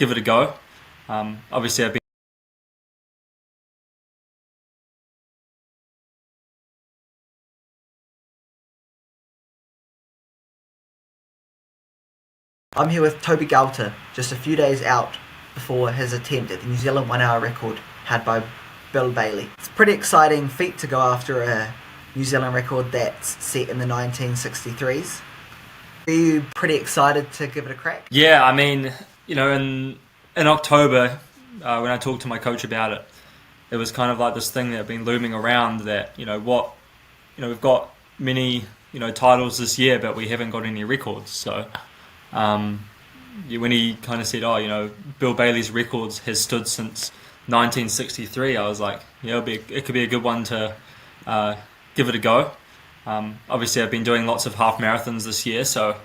give it a go. Obviously, I'm here with Toby Gualter, just a few days out before his attempt at the New Zealand 1 hour record had by Bill Baillie. It's a pretty exciting feat to go after a New Zealand record that's set in the 1963s. Are you pretty excited to give it a crack? Yeah, I mean, in October, when I talked to my coach about it, it was kind of like this thing that had been looming around that, we've got many, titles this year, but we haven't got any records. So, when he kind of said, Bill Baillie's records has stood since 1963, I was like, it could be a good one to give it a go. Obviously, I've been doing lots of half marathons this year, so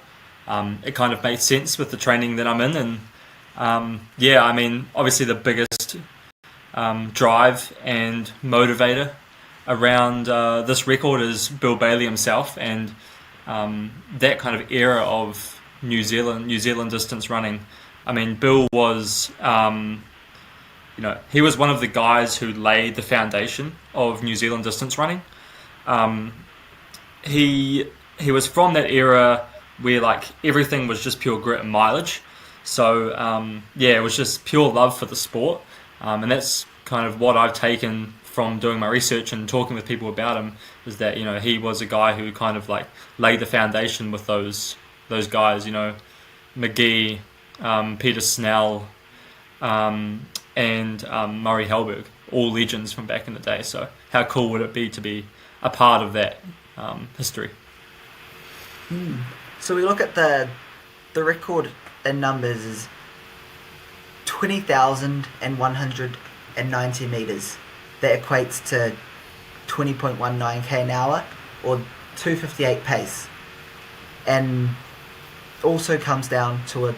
it kind of made sense with the training that I'm in. And obviously the biggest drive and motivator around this record is Bill Baillie himself, and that kind of era of New Zealand distance running. I mean, Bill was, he was one of the guys who laid the foundation of New Zealand distance running. He was from that era where like everything was just pure grit and mileage. So it was just pure love for the sport, and that's kind of what I've taken from doing my research and talking with people about him, is that he was a guy who kind of like laid the foundation with those guys, McGee, Peter Snell, and Murray Helberg, all legends from back in the day. So how cool would it be to be a part of that history? So we look at the record in numbers is 20,190 metres. That equates to 20.19 k an hour, or 2:58 pace. And also comes down to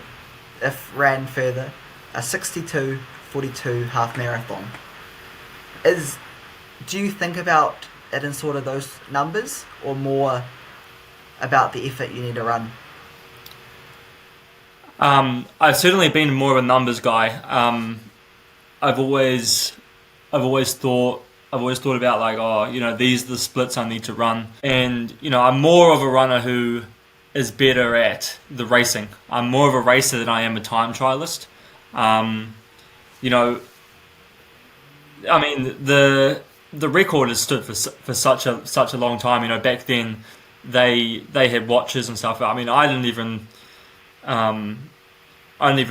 if ran further, a 62:42 half marathon. Do you think about it in sort of those numbers, or more about the effort you need to run? I've certainly been more of a numbers guy. I've always thought about like, these are the splits I need to run, and I'm more of a runner who is better at the racing. I'm more of a racer than I am a time trialist. The record has stood for such a long time. Back then they had watches and stuff. I mean, I didn't even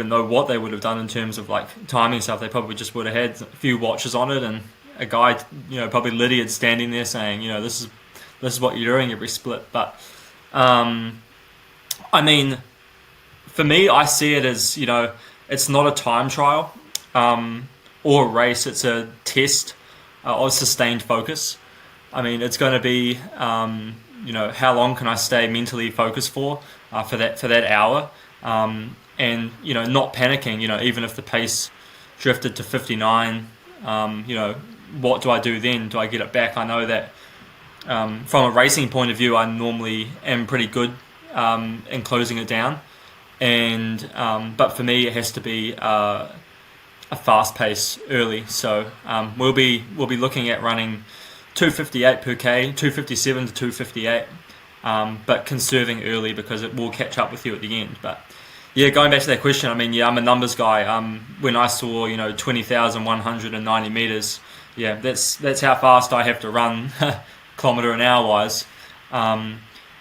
know what they would have done in terms of like timing stuff. They probably just would have had a few watches on it, and a guy, probably Lydiard, standing there saying, this is what you're doing every split. But I mean, for me, I see it as, it's not a time trial or a race. It's a test of sustained focus. I mean, it's going to be, how long can I stay mentally focused for that hour, and not panicking. Even if the pace drifted to 59, what do I do then? Do I get it back? I know that from a racing point of view, I normally am pretty good in closing it down, and but for me, it has to be a fast pace early. So we'll be looking at running 2:58 per k, 2:57 to 2:58, but conserving early because it will catch up with you at the end. But yeah, going back to that question, I mean, I'm a numbers guy. When I saw 20,190 meters, that's how fast I have to run, kilometer an hour wise.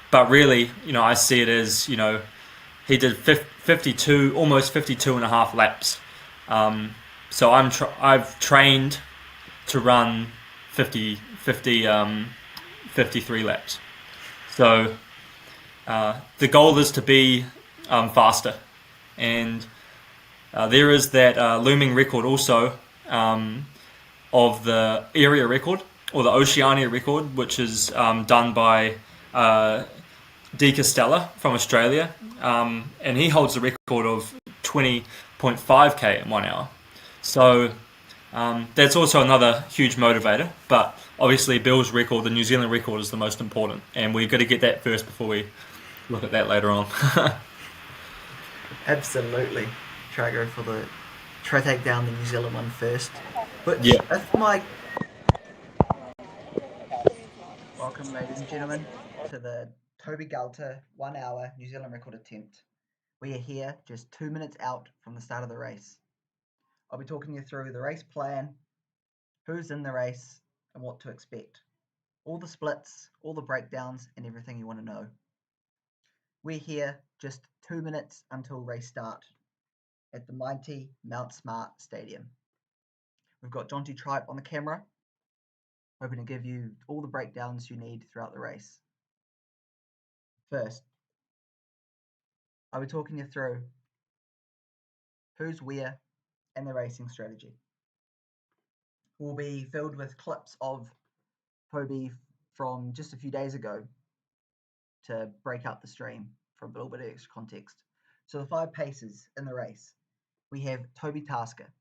But really, I see it as, he did 52, almost 52 and a half laps. So I've trained to run 53 laps. So the goal is to be faster, and there is that looming record also of the area record, or the Oceania record, which is done by D. Costella from Australia, and he holds the record of 20.5 k in 1 hour. So that's also another huge motivator, but obviously Bill's record, the New Zealand record, is the most important, and we've got to get that first before we look at that later on. Absolutely. try to take down the New Zealand one first. Which, Yeah. if my welcome, ladies and gentlemen, to the Toby Gualter 1 hour New Zealand record attempt. We are here just 2 minutes out from the start of the race. I'll be talking you through the race plan, who's in the race, and what to expect. All the splits, all the breakdowns, and everything you want to know. We're here just 2 minutes until race start at the mighty Mount Smart Stadium. We've got Jonty Tripe on the camera, hoping to give you all the breakdowns you need throughout the race. First, I'll be talking you through who's where and the racing strategy. Will be filled with clips of Toby from just a few days ago to break up the stream for a little bit of extra context. So the 5 paces in the race, we have Toby Tasker,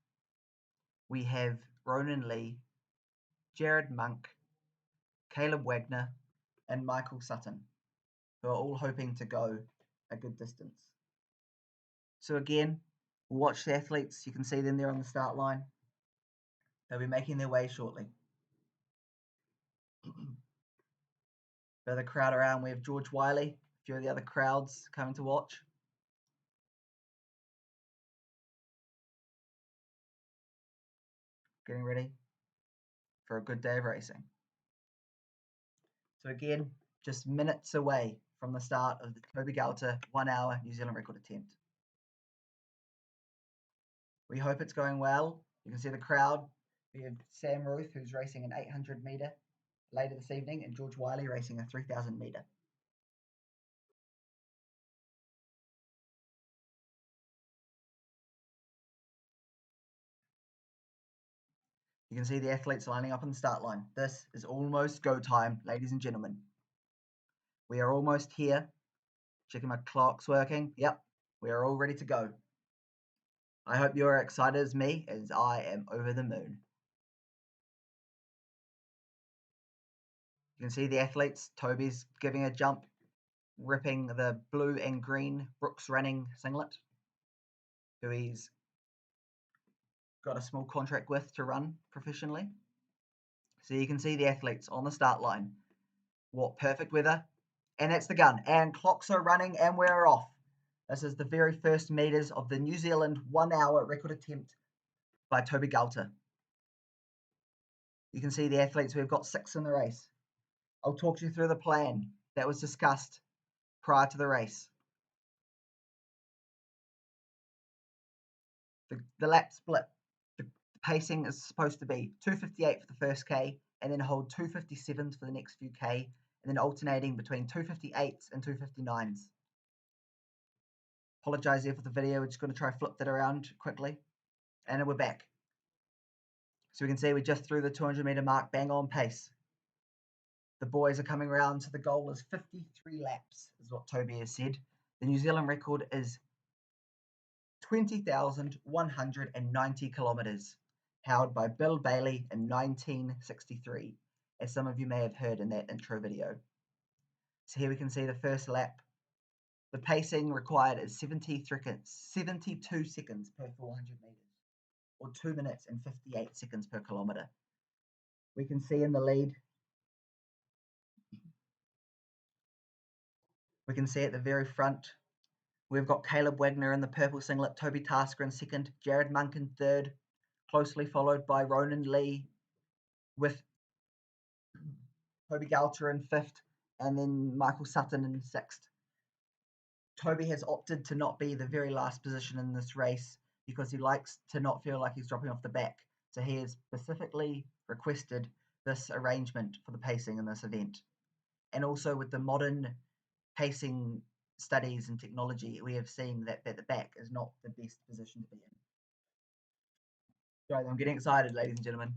we have Ronan Lee, Jared Monk, Caleb Wagner, and Michael Sutton, who are all hoping to go a good distance. So again, we'll watch the athletes. You can see them there on the start line. They'll be making their way shortly. Further crowd around, we have George Wiley, a few of the other crowds coming to watch. Getting ready for a good day of racing. So again, just minutes away from the start of the Toby Gualter 1 hour New Zealand record attempt. We hope it's going well. You can see the crowd. We have Sam Ruth, who's racing an 800 metre later this evening, and George Wiley racing a 3,000 metre. You can see the athletes lining up on the start line. This is almost go time, ladies and gentlemen. We are almost here. Checking my clock's working. Yep, we are all ready to go. I hope you're excited as me, as I am over the moon. You can see the athletes. Toby's giving a jump, ripping the blue and green Brooks running singlet, who he's got a small contract with to run professionally. So you can see the athletes on the start line. What perfect weather. And that's the gun. And clocks are running and we're off. This is the very first meters of the New Zealand 1 hour record attempt by Toby Gualter. You can see the athletes. We've got 6 in the race. I'll talk you through the plan that was discussed prior to the race. The lap split. The pacing is supposed to be 2:58 for the first K, and then hold 2:57s for the next few K, and then alternating between 2:58s and 2:59s. Apologise there for the video. We're just going to try flip that around quickly, and we're back. So we can see we're just through the 200 metre mark, bang on pace. The boys are coming around, so the goal is 53 laps, is what Toby has said. The New Zealand record is 20,190 kilometres, held by Bill Baillie in 1963, as some of you may have heard in that intro video. So here we can see the first lap. The pacing required is 72 seconds per 400 metres, or 2 minutes and 58 seconds per kilometre. We can see in the lead, we can see at the very front, we've got Caleb Wagner in the purple singlet, Toby Tasker in second, Jared Monk in third, closely followed by Ronan Lee, with Toby Gualter in fifth, and then Michael Sutton in sixth. Toby has opted to not be the very last position in this race because he likes to not feel like he's dropping off the back. So he has specifically requested this arrangement for the pacing in this event. And also with the modern pacing studies and technology, we have seen that the back is not the best position to be in. Sorry, I'm getting excited, ladies and gentlemen.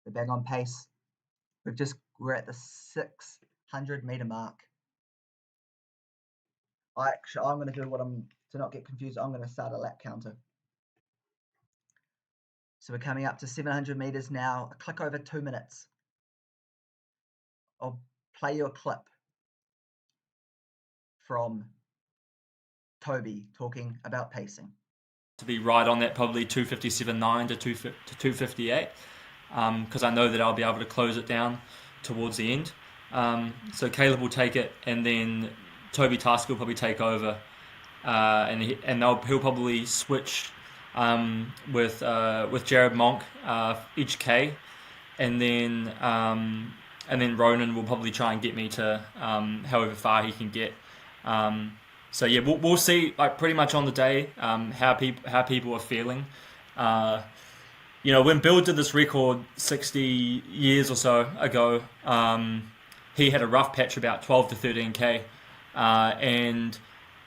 We're bang on pace. We're at the 600 meter mark. I'm going to do to not get confused, I'm going to start a lap counter. So we're coming up to 700 meters now, a click over 2 minutes. I'll play you a clip from Toby talking about pacing. to be right on that, probably 2:57.9 to 2:58, because I know that I'll be able to close it down towards the end. So Caleb will take it, and then Toby Tasker will probably take over, he'll probably switch with Jared Monk each K, and then Ronan will probably try and get me to however far he can get. So yeah, we'll see like pretty much on the day how people are feeling. Uh, when Bill did this record 60 years or so ago, he had a rough patch about 12 to 13k, and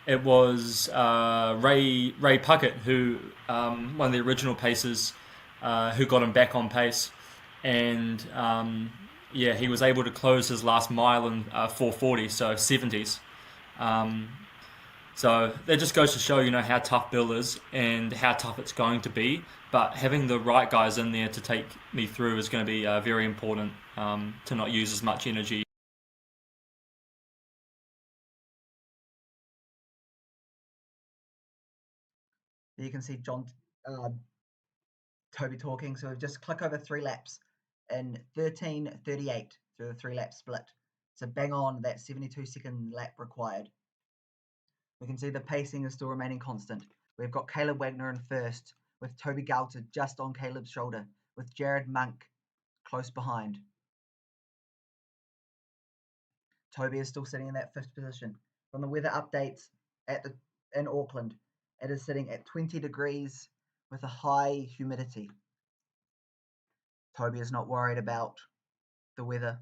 it was Ray Puckett who one of the original pacers who got him back on pace, and yeah, he was able to close his last mile in 4:40, so 70s. Um, so that just goes to show, how tough Bill is and how tough it's going to be. But having the right guys in there to take me through is going to be very important, to not use as much energy. You can see uh, Toby talking. So just click over 3 laps in 13:38 through the 3-lap split. So bang on that 72-second lap required. We can see the pacing is still remaining constant. We've got Caleb Wagner in first, with Toby Gualter just on Caleb's shoulder, with Jared Monk close behind. Toby is still sitting in that 5th position. From the weather updates in Auckland, it is sitting at 20 degrees with a high humidity. Toby is not worried about the weather.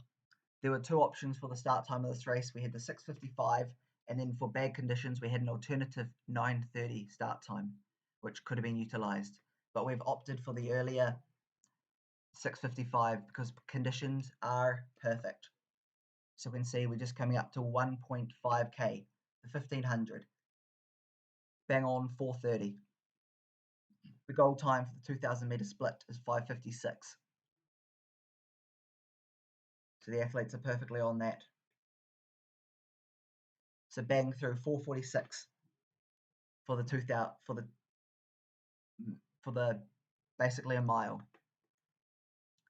There were 2 options for the start time of this race. We had the 6:55, and then for bad conditions, we had an alternative 9:30 start time, which could have been utilised. But we've opted for the earlier 6:55 because conditions are perfect. So we can see we're just coming up to 1.5k, the 1500. Bang on 4:30. The goal time for the 2000 meter split is 5:56. So the athletes are perfectly on that. So bang through 4:46 for the 2000 for the basically a mile.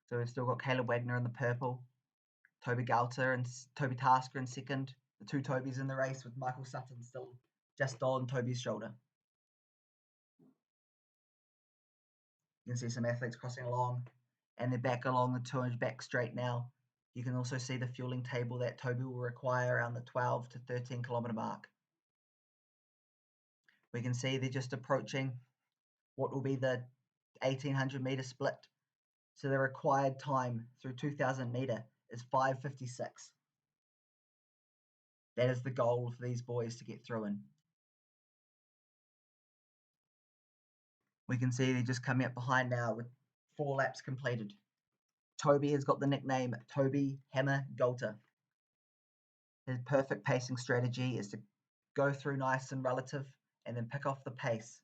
So we've still got Caleb Wagner in the purple, Toby Gualter and Toby Tasker in second. The 2 Tobys in the race, with Michael Sutton still just on Toby's shoulder. You can see some athletes crossing along, and they're back along the 200 back straight now. You can also see the fueling table that Toby will require around the 12 to 13 kilometre mark. We can see they're just approaching what will be the 1800 metre split. So the required time through 2000 metre is 5:56. That is the goal for these boys to get through in. We can see they're just coming up behind now with 4 laps completed. Toby has got the nickname Toby Hammer Gualter. His perfect pacing strategy is to go through nice and relative and then pick up the pace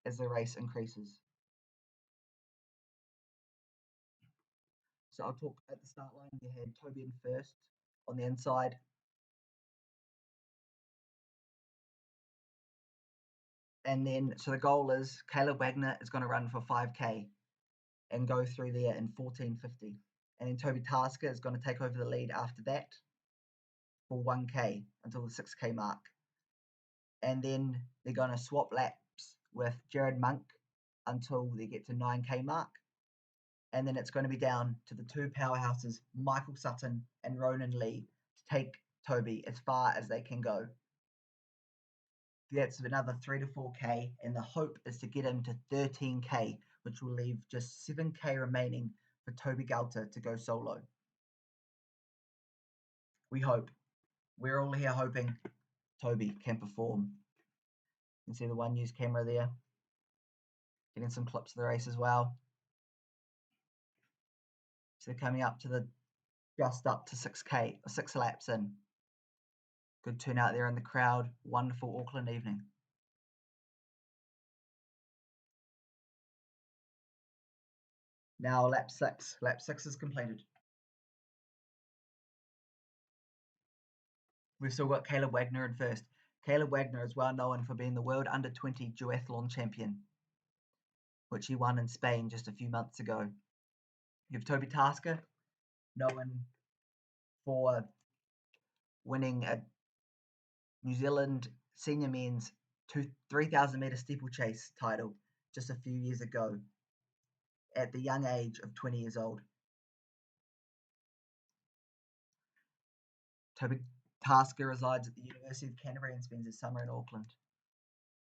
as the race increases. So I'll talk at the start line. We had Toby in first on the inside. And then, so the goal is Caleb Wagner is going to run for 5k and go through there in 14:50. And then Toby Tasker is going to take over the lead after that for 1k until the 6k mark. And then they're going to swap laps with Jared Monk until they get to 9k mark. And then it's going to be down to the 2 powerhouses, Michael Sutton and Ronan Lee, to take Toby as far as they can go. That's another 3 to 4k, and the hope is to get him to 13k, which will leave just 7k remaining for Toby Gualter to go solo. We hope. We're all here hoping Toby can perform. You can see the One News camera there, getting some clips of the race as well. So coming up to just up to 6k, 6 laps in. Good turnout there in the crowd. Wonderful Auckland evening. Now lap 6. Lap 6 is completed. We've still got Caleb Wagner in first. Caleb Wagner is well known for being the world under-20 duathlon champion, which he won in Spain just a few months ago. You have Toby Tasker, known for winning a New Zealand senior men's 3,000 metre steeplechase title just a few years ago at the young age of 20 years old. Toby Tasker resides at the University of Canterbury and spends his summer in Auckland.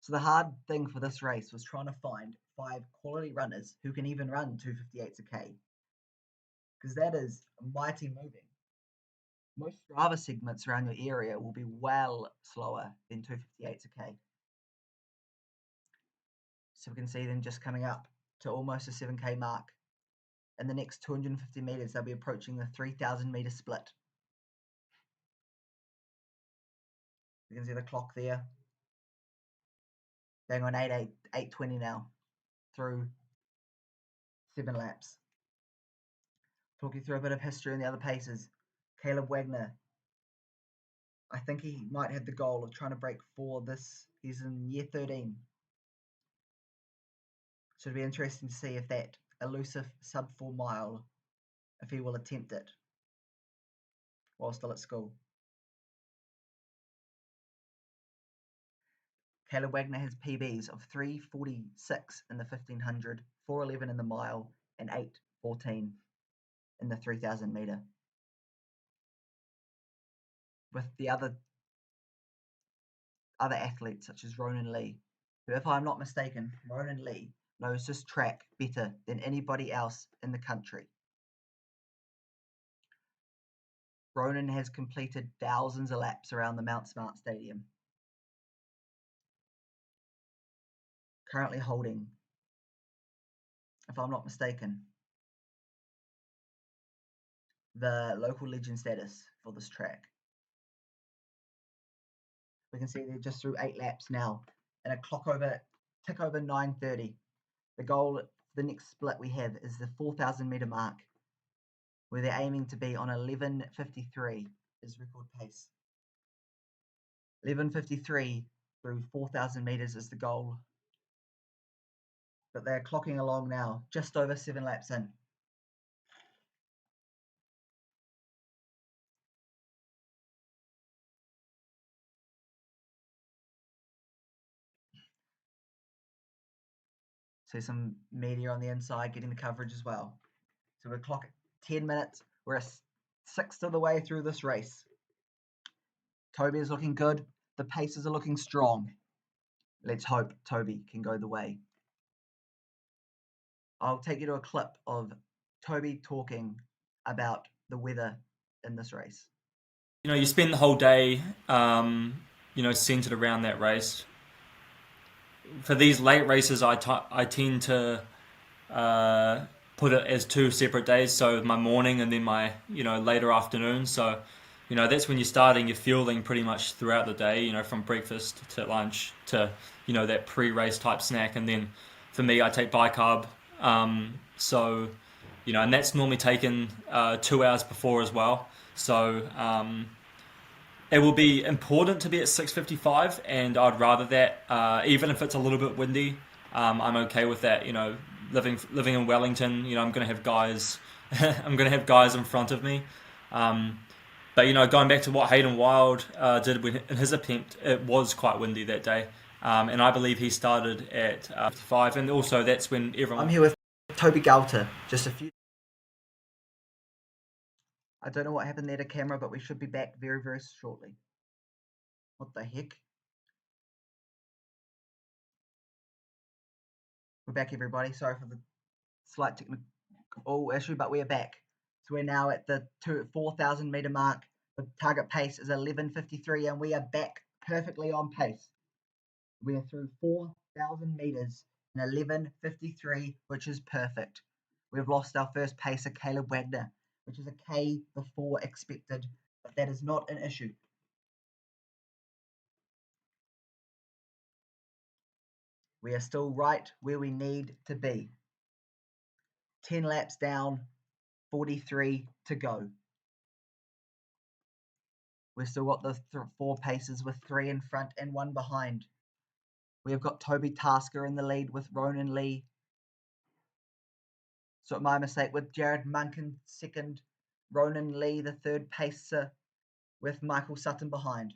So the hard thing for this race was trying to find 5 quality runners who can even run 258s a K, because that is mighty moving. Most Strava segments around your area will be well slower than 258s a K. So we can see them just coming up to almost a 7K mark. In the next 250 metres, they'll be approaching the 3,000 metre split. You can see the clock there. Going on 8:20 now through 7 laps. Talk you through a bit of history on the other paces. Caleb Wagner, I think he might have the goal of trying to break 4 this. He's in year 13. So it'll be interesting to see if that elusive sub 4 mile, if he will attempt it while still at school. Caleb Wagner has PBs of 3:46 in the 1500, 4:11 in the mile, and 8:14 in the 3,000 metre. With the other athletes such as Ronan Lee, who, if I'm not mistaken, Ronan Lee knows this track better than anybody else in the country. Ronan has completed thousands of laps around the Mount Smart Stadium, currently holding, if I'm not mistaken, the local legend status for this track. We can see they're just through 8 laps now, and a tick over 9:30. The goal for the next split we have is the 4,000 metre mark, where they're aiming to be on 11:53 is record pace. 11:53 through 4,000 metres is the goal. But they're clocking along now, just over 7 laps in. So some media on the inside getting the coverage as well. So we're clocking 10 minutes. We're a sixth of the way through this race. Toby is looking good. The paces are looking strong. Let's hope Toby can go the way. I'll take you to a clip of Toby talking about the weather in this race. You spend the whole day, centered around that race. For these late races, I tend to put it as 2 separate days. So my morning and then my later afternoon. So that's when you're starting your fueling pretty much throughout the day. From breakfast to lunch to that pre-race type snack, and then for me I take bicarb. So and that's normally taken 2 hours before as well. So it will be important to be at 6:55, and I'd rather that, even if it's a little bit windy. I'm okay with that. Living in Wellington, I'm going to have guys. I'm going to have guys in front of me. But going back to what Hayden Wild did in his attempt, it was quite windy that day, and I believe he started at 55, and also that's when everyone. I'm here with Toby Gualter. I don't know what happened there to camera, but we should be back very, very shortly. What the heck? We're back, everybody. Sorry for the slight technical issue, but we're back. So we're now at the 4,000 metre mark. The target pace is 11:53, and we are back perfectly on pace. We are through 4,000 metres in 11:53, which is perfect. We've lost our first pacer, Caleb Wagner, which is a K before expected, but that is not an issue. We are still right where we need to be. 10 laps down, 43 to go. We've still got the 4 paces with 3 in front and 1 behind. We have got Toby Tasker in the lead with Ronan Lee. So my mistake, with Jared Monk in second, Ronan Lee the third pacer with Michael Sutton behind.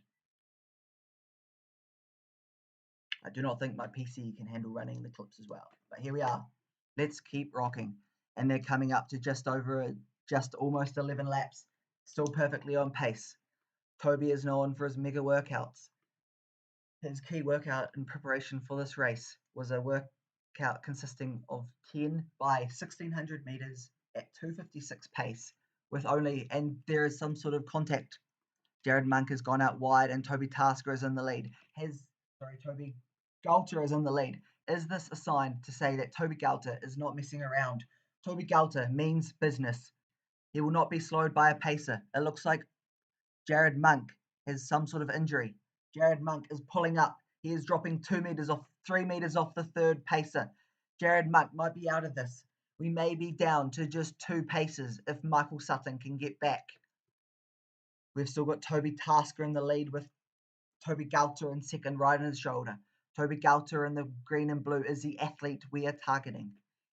I do not think my PC can handle running the clips as well, but here we are. Let's keep rocking. And they're coming up to just almost 11 laps, still perfectly on pace. Toby is known for his mega workouts. His key workout in preparation for this race was a workout consisting of 10 by 1600 meters at 256 pace and there is some sort of contact. Jared Monk has gone out wide and Toby Tasker is in the lead. Toby Gualter is in the lead. Is this a sign to say that Toby Gualter is not messing around? Toby Gualter means business. He will not be slowed by a pacer. It looks like Jared Monk has some sort of injury. Jared Monk is pulling up. He is dropping 3 meters off the third pacer. Jared Monk might be out of this. We may be down to just 2 paces if Michael Sutton can get back. We've still got Toby Tasker in the lead with Toby Gualter in second, right on his shoulder. Toby Gualter in the green and blue is the athlete we are targeting.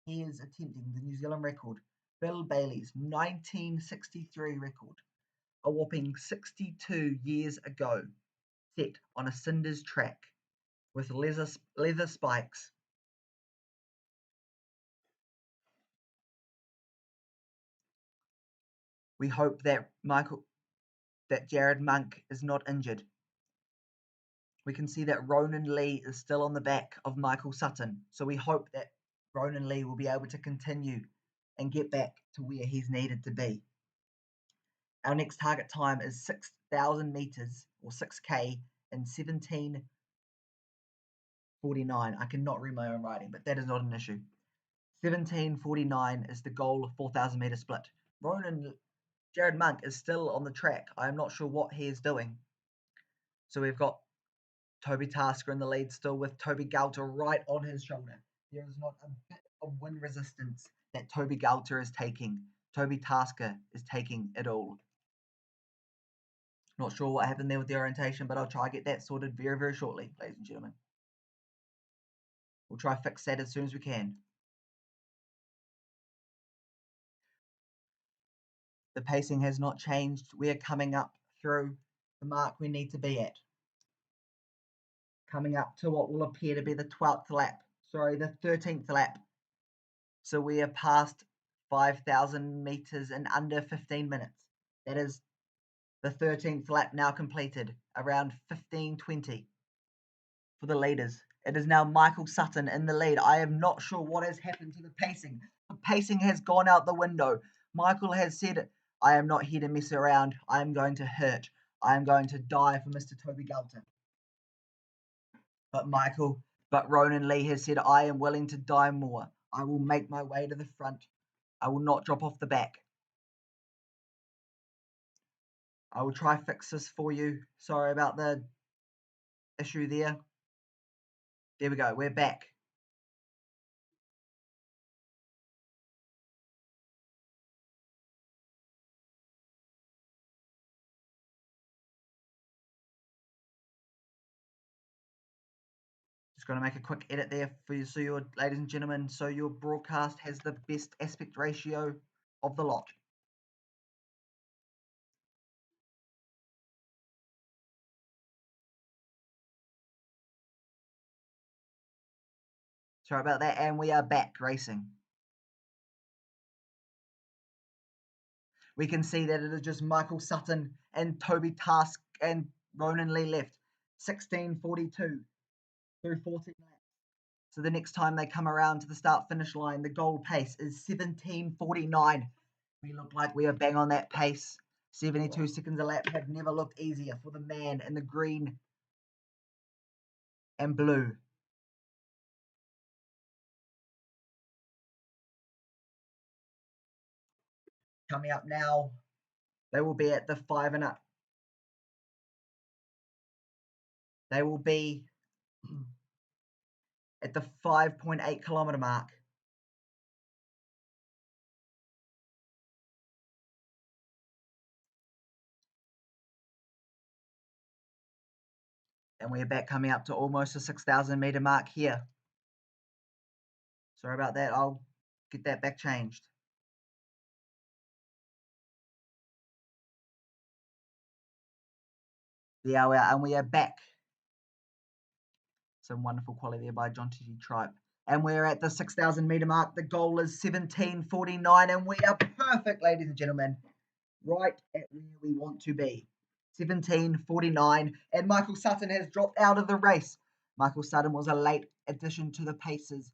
He is attempting the New Zealand record, Bill Baillie's 1963 record, a whopping 62 years ago, set on a cinders track with leather spikes. We hope that Jared Monk is not injured. We can see that Ronan Lee is still on the back of Michael Sutton, so we hope that Ronan Lee will be able to continue and get back to where he's needed to be. Our next target time is 6,000 meters or 6K in 17:49. I cannot read my own writing, but that is not an issue. 17:49 is the goal of 4,000 meter split. Jared Monk is still on the track. I am not sure what he is doing. So we've got Toby Tasker in the lead still with Toby Gualter right on his shoulder. There is not a bit of wind resistance that Toby Gualter is taking. Toby Tasker is taking it all. Not sure what happened there with the orientation, but I'll try to get that sorted very, very shortly, ladies and gentlemen. We'll try to fix that as soon as we can. The pacing has not changed. We are coming up through the mark we need to be at. Coming up to what will appear to be the 13th lap. So we are past 5,000 meters in under 15 minutes. That is the 13th lap now completed, around 15:20 for the leaders. It is now Michael Sutton in the lead. I am not sure what has happened to the pacing. The pacing has gone out the window. Michael has said, I am not here to mess around. I am going to hurt. I am going to die for Mr. Toby Gualter. But Ronan Lee has said, I am willing to die more. I will make my way to the front. I will not drop off the back. I will try fix this for you. Sorry about the issue there. There we go. We're back. Just going to make a quick edit there for you, so your ladies and gentlemen, so your broadcast has the best aspect ratio of the lot. Sorry about that, and we are back racing. We can see that it is just Michael Sutton and Toby Task and Ronan Lee left. 16:42 through 14 laps. So the next time they come around to the start-finish line, the goal pace is 17:49. We look like we are bang on that pace. 72 seconds a lap have never looked easier for the man in the green and blue. Coming up now, they will be at the 5 and up. They will be at the 5.8 kilometer mark. And we're back coming up to almost the 6,000 meter mark here. Sorry about that. I'll get that back changed. There we are, and we are back. Some wonderful quality there by John T. Tripe. And we're at the 6,000 meter mark. The goal is 17:49, and we are perfect, ladies and gentlemen. Right at where we want to be. 17:49, and Michael Sutton has dropped out of the race. Michael Sutton was a late addition to the paces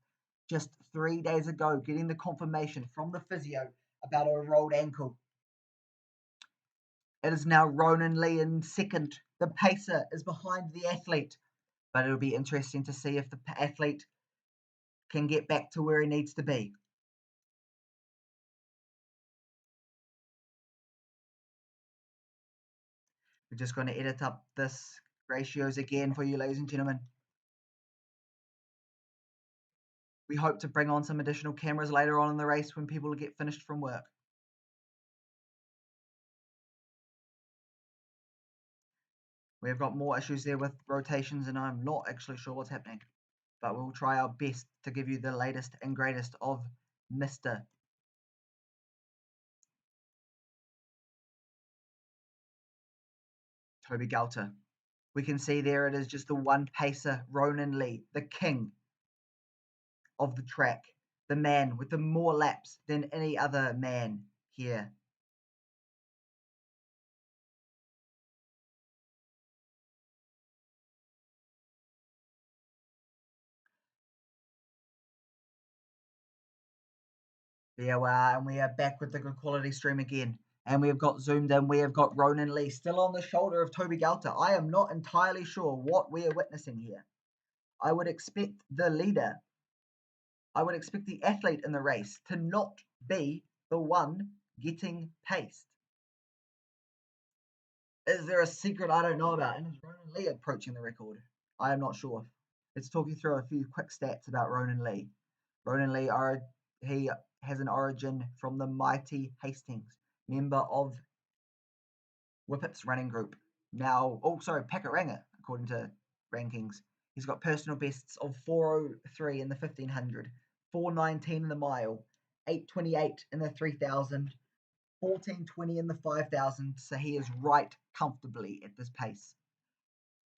just 3 days ago, getting the confirmation from the physio about a rolled ankle. It is now Ronan Lee in second. The pacer is behind the athlete, but it'll be interesting to see if the athlete can get back to where he needs to be. We're just going to edit up this ratios again for you, ladies and gentlemen. We hope to bring on some additional cameras later on in the race when people get finished from work. We've got more issues there with rotations, and I'm not actually sure what's happening. But we'll try our best to give you the latest and greatest of Mr. Toby Gualter. We can see there it is just the one pacer, Ronan Lee, the king of the track, the man with the more laps than any other man here. There we are, and we are back with the good quality stream again. And we have got zoomed in. We have got Ronan Lee still on the shoulder of Toby Gualter. I am not entirely sure what we are witnessing here. I would expect the leader, I would expect the athlete in the race to not be the one getting paced. Is there a secret I don't know about? And is Ronan Lee approaching the record? I am not sure. Let's talk you through a few quick stats about Ronan Lee. Ronan Lee, he has an origin from the mighty Hastings, member of Whippet's running group. Pakuranga, according to rankings. He's got personal bests of 4:03 in the 1500, 4:19 in the mile, 8:28 in the 3000, 14:20 in the 5,000. So he is right comfortably at this pace.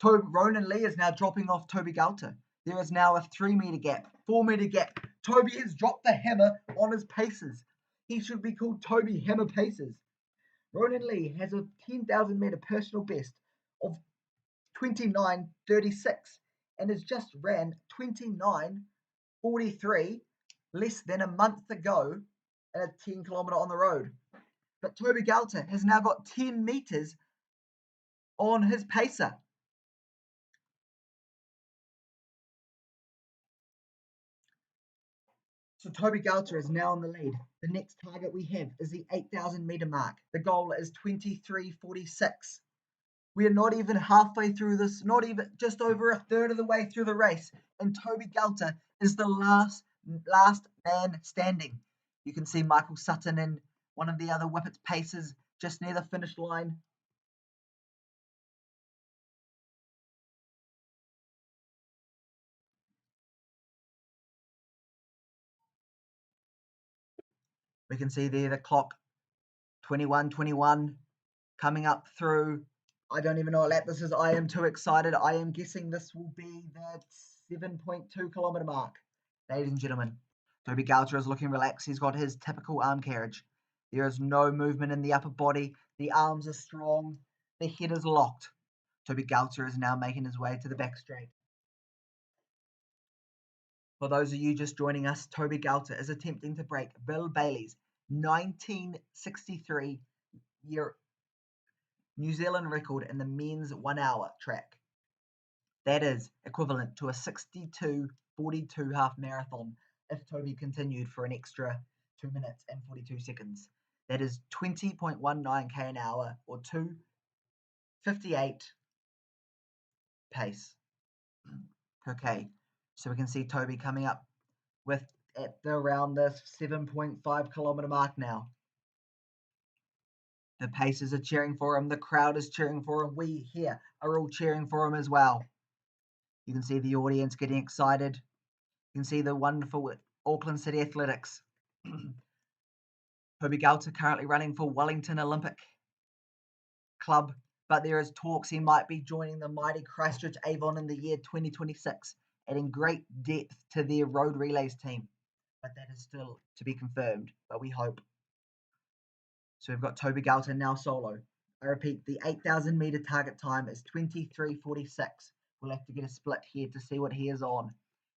Ronan Lee is now dropping off Toby Gualter. There is now a 3 meter gap, 4 meter gap. Toby has dropped the hammer on his paces. He should be called Toby Hammer Paces. Ronan Lee has a 10,000 meter personal best of 29:36 and has just ran 29:43 less than a month ago at a 10 kilometer on the road. But Toby Gualter has now got 10 meters on his pacer. So Toby Gualter is now in the lead. The next target we have is the 8,000 meter mark. The goal is 23:46. We are not even halfway through this, not even just over a third of the way through the race, and Toby Gualter is the last man standing. You can see Michael Sutton and one of the other Whippets pacers just near the finish line. We can see there the clock, 21:21, coming up through. I don't even know what lap this is. I am too excited. I am guessing this will be the 7.2 kilometer mark. Ladies and gentlemen, Toby Gualter is looking relaxed. He's got his typical arm carriage. There is no movement in the upper body. The arms are strong. The head is locked. Toby Gualter is now making his way to the back straight. For those of you just joining us, Toby Gualter is attempting to break Bill Baillie's 1963 year New Zealand record in the men's 1 hour track. That is equivalent to a 62:42 half marathon if Toby continued for an extra 2 minutes and 42 seconds. That is 20.19 k an hour or 2:58 pace per k. So we can see Toby coming up with around the 7.5 kilometer mark now. The pacers are cheering for him. The crowd is cheering for him. We here are all cheering for him as well. You can see the audience getting excited. You can see the wonderful Auckland City Athletics. Toby Gualter currently running for Wellington Olympic Club, but there is talks he might be joining the mighty Christchurch Avon in the year 2026, adding great depth to their road relays team. But that is still to be confirmed, but we hope. So we've got Toby Gualter now solo. I repeat, the 8,000 meter target time is 23:46. We'll have to get a split here to see what he is on.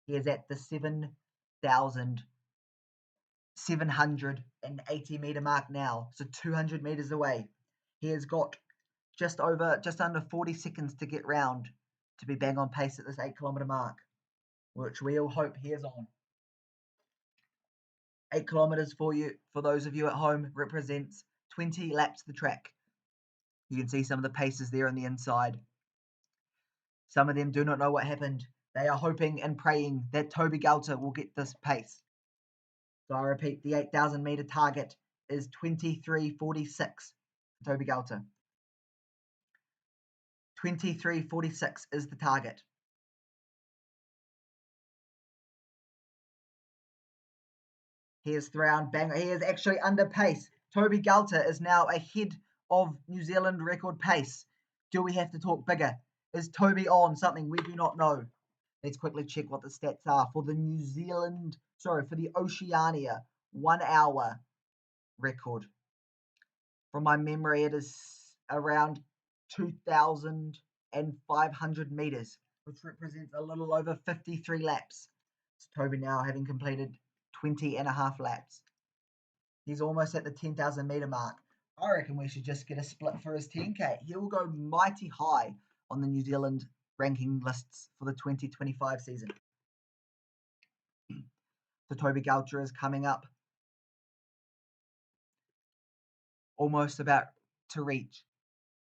He is at the 7,780 meter mark now, so 200 meters away. He has got just under 40 seconds to get round to be bang on pace at this 8 kilometer mark, which we all hope he is on. 8 kilometers for those of you at home, represents 20 laps of the track. You can see some of the paces there on the inside. Some of them do not know what happened. They are hoping and praying that Toby Gualter will get this pace. So I repeat, the 8,000 meter target is 23:46 for Toby Gualter. 23:46 is the target. He is thrown bang. He is actually under pace. Toby Gualter is now ahead of New Zealand record pace. Do we have to talk bigger? Is Toby on something we do not know? Let's quickly check what the stats are for the for the Oceania 1 hour record. From my memory, it is around 2,500 meters, which represents a little over 53 laps. It's Toby now having completed 20 and a half laps. He's almost at the 10,000 meter mark. I reckon we should just get a split for his 10K. He will go mighty high on the New Zealand ranking lists for the 2025 season. So Toby Gualter is coming up, almost about to reach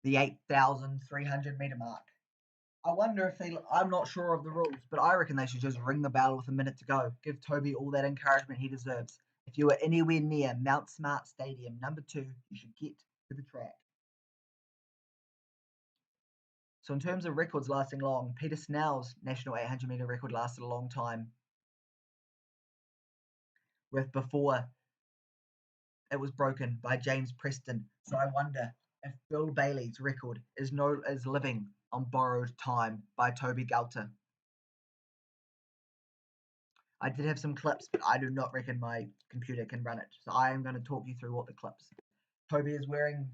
the 8,300 meter mark. I wonder if I'm not sure of the rules, but I reckon they should just ring the bell with a minute to go. Give Toby all that encouragement he deserves. If you are anywhere near Mount Smart Stadium, number 2, you should get to the track. So in terms of records lasting long, Peter Snell's national 800 meter record lasted a long time. With before it was broken by James Preston. So I wonder if Bill Baillie's record is living on borrowed time by Toby Gualter. I did have some clips, but I do not reckon my computer can run it. So I am going to talk you through what the clips. Toby is wearing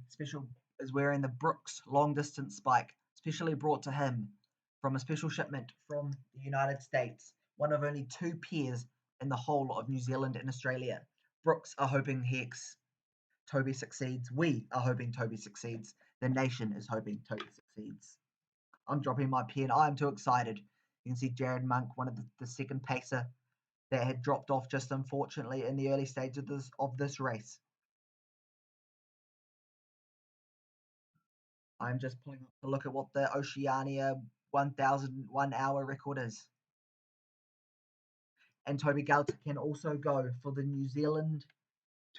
the Brooks long distance spike, specially brought to him from a special shipment from the United States. One of only 2 pairs in the whole of New Zealand and Australia. Brooks are hoping Toby succeeds. We are hoping Toby succeeds. The nation is hoping Toby succeeds. I'm dropping my pen. I am too excited. You can see Jared Monk, one of the second pacer that had dropped off just unfortunately in the early stages of this race. I'm just pulling up to look at what the Oceania 1,001 hour record is. And Toby Gualter can also go for the New Zealand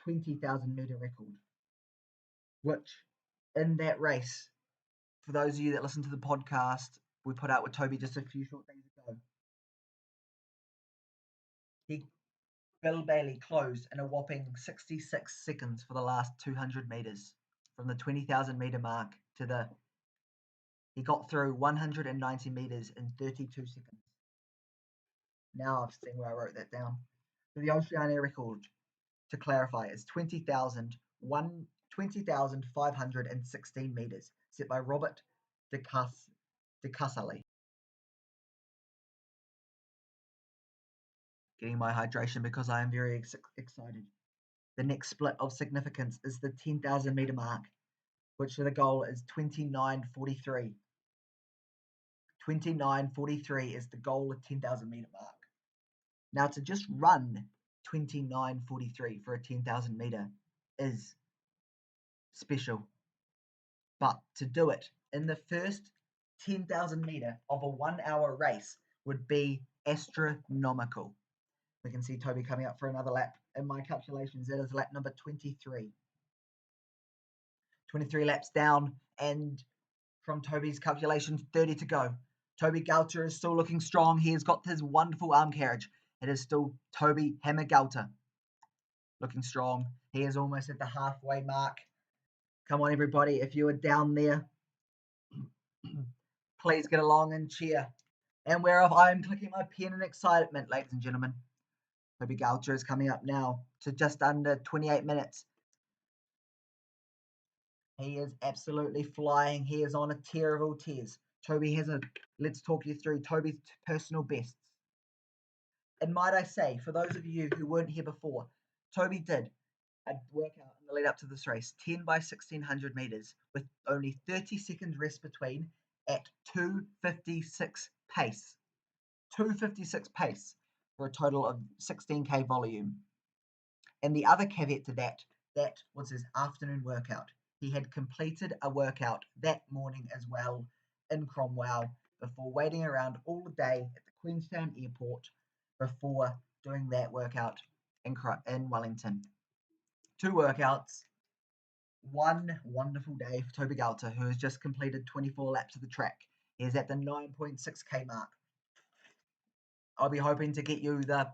20,000 meter record, which in that race, for those of you that listen to the podcast, we put out with Toby just a few short days ago. Bill Baillie closed in a whopping 66 seconds for the last 200 meters, from the 20,000 meter mark to he got through 190 meters in 32 seconds. Now I've seen where I wrote that down. So the Oceania record, to clarify, is 20,516 meters, set by Robert de Casale. Getting my hydration because I am very excited. The next split of significance is the 10,000 meter mark, which the goal is 29:43. 29:43 is the goal of 10,000 meter mark. Now to just run 29:43 for a 10,000 meter is special, but to do it in the first 10,000 meter of a 1 hour race would be astronomical. We can see Toby coming up for another lap. In my calculations, that is lap number 23. 23 laps down, and from Toby's calculations, 30 to go. Toby Gualter is still looking strong. He has got his wonderful arm carriage. It is still Toby Hammer Gualter looking strong. He is almost at the halfway mark. Come on, everybody. If you are down there, please get along and cheer. And whereof I am clicking my pen in excitement, ladies and gentlemen. Toby Gualter is coming up now to just under 28 minutes. He is absolutely flying. He is on a tear of all tears. Toby has let's talk you through Toby's personal bests. And might I say, for those of you who weren't here before, Toby did a workout in the lead up to this race, 10 by 1600 meters, with only 30 seconds rest between at 2:56 pace. 2:56 pace for a total of 16k volume. And the other caveat to that was his afternoon workout. He had completed a workout that morning as well in Cromwell before waiting around all day at the Queenstown airport before doing that workout in Wellington. 2 workouts, one wonderful day for Toby Gualter, who has just completed 24 laps of the track. He is at the 9.6k mark. I'll be hoping to get you the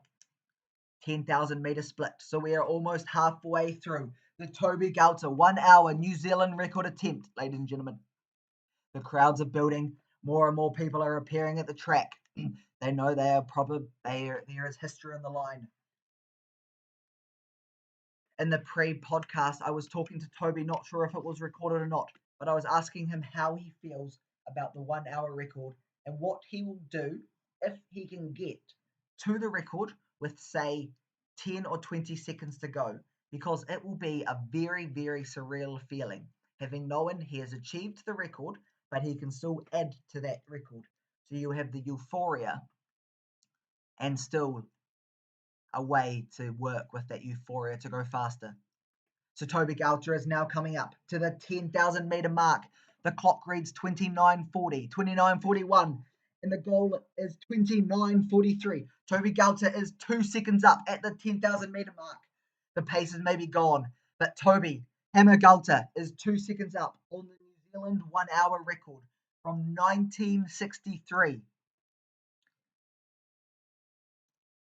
10,000 meter split. So we are almost halfway through the Toby Gualter 1 hour New Zealand record attempt, ladies and gentlemen. The crowds are building. More and more people are appearing at the track. They know there is history on the line. In the pre-podcast, I was talking to Toby, not sure if it was recorded or not, but I was asking him how he feels about the 1 hour record and what he will do if he can get to the record with, say, 10 or 20 seconds to go, because it will be a very, very surreal feeling, having known he has achieved the record, but he can still add to that record. So you have the euphoria and still a way to work with that euphoria to go faster. So Toby Gualter is now coming up to the 10,000 meter mark. The clock reads 29:40, 29:41, and the goal is 29:43. Toby Gualter is 2 seconds up at the 10,000 meter mark. The paces may be gone, but Toby Hammer Gualter is 2 seconds up on the New Zealand 1 hour record from 1963.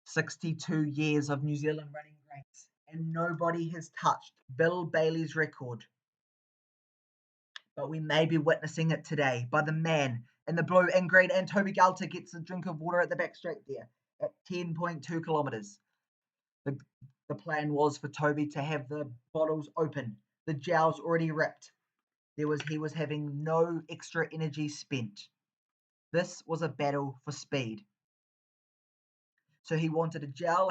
62 years of New Zealand running greats, and nobody has touched Bill Baillie's record. But we may be witnessing it today by the man in the blue and green, and Toby Gualter gets a drink of water at the back straight there at 10.2 kilometres. The plan was for Toby to have the bottles open, the gels already ripped. He was having no extra energy spent. This was a battle for speed. So he wanted a gel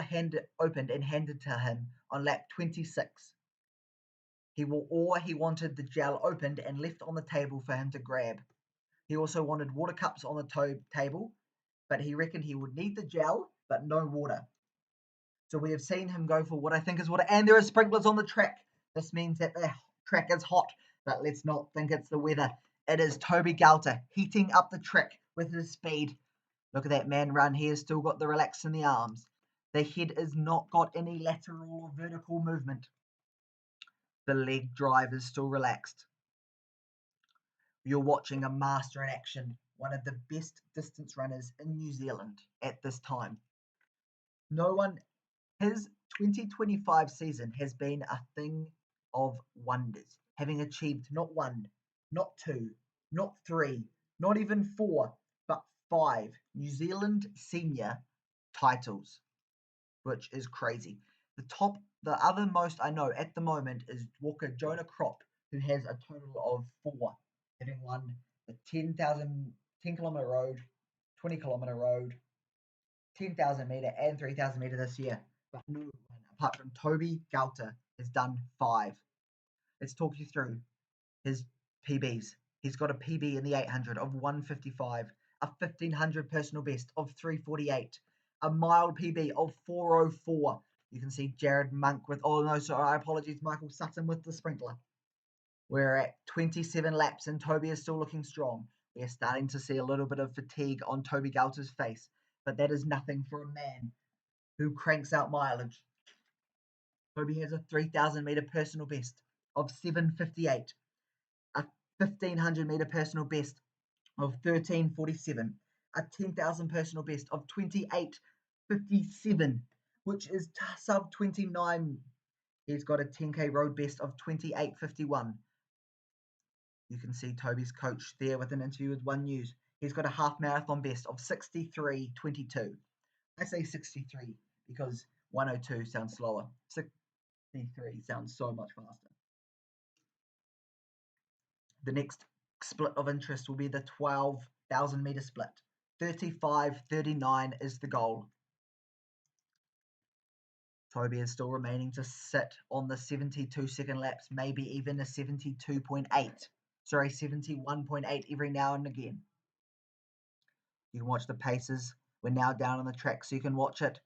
opened and handed to him on lap 26. He wanted the gel opened and left on the table for him to grab. He also wanted water cups on the table, but he reckoned he would need the gel, but no water. So we have seen him go for what I think is water, and there are sprinklers on the track. This means that the track is hot, but let's not think it's the weather. It is Toby Gualter heating up the track with his speed. Look at that man run. He has still got the relax in the arms. The head has not got any lateral or vertical movement. The leg drive is still relaxed. You're watching a master in action, one of the best distance runners in New Zealand at this time. His 2025 season has been a thing of wonders, having achieved not 1, not 2, not 3, not even 4, but 5 New Zealand senior titles, which is crazy. The other most I know at the moment is Walker Jonah Crop, who has a total of 4, having won the 10 kilometre road, 20 kilometre road, 10,000 metre and 3,000 metre this year. But no one, apart from Toby Gualter, has done 5. Let's talk you through his PBs. He's got a PB in the 800 of 155, a 1500 personal best of 348, a mile PB of 404. You can see Jared Monk with, Michael Sutton with the sprinkler. We're at 27 laps and Toby is still looking strong. We are starting to see a little bit of fatigue on Toby Gualter's face, but that is nothing for a man who cranks out mileage. Toby has a 3,000 metre personal best of 758, a 1,500 metre personal best of 1347, a 10,000 personal best of 28:57, which is sub 29. He's got a 10K road best of 28:51. You can see Toby's coach there with an interview with One News. He's got a half marathon best of 63:22. I say 63 because 102 sounds slower. 63 sounds so much faster. The next split of interest will be the 12,000 meter split. 35:39 is the goal. Toby is still remaining to sit on the 72-second laps, maybe even a 71.8 every now and again. You can watch the paces. We're now down on the track, so you can watch it.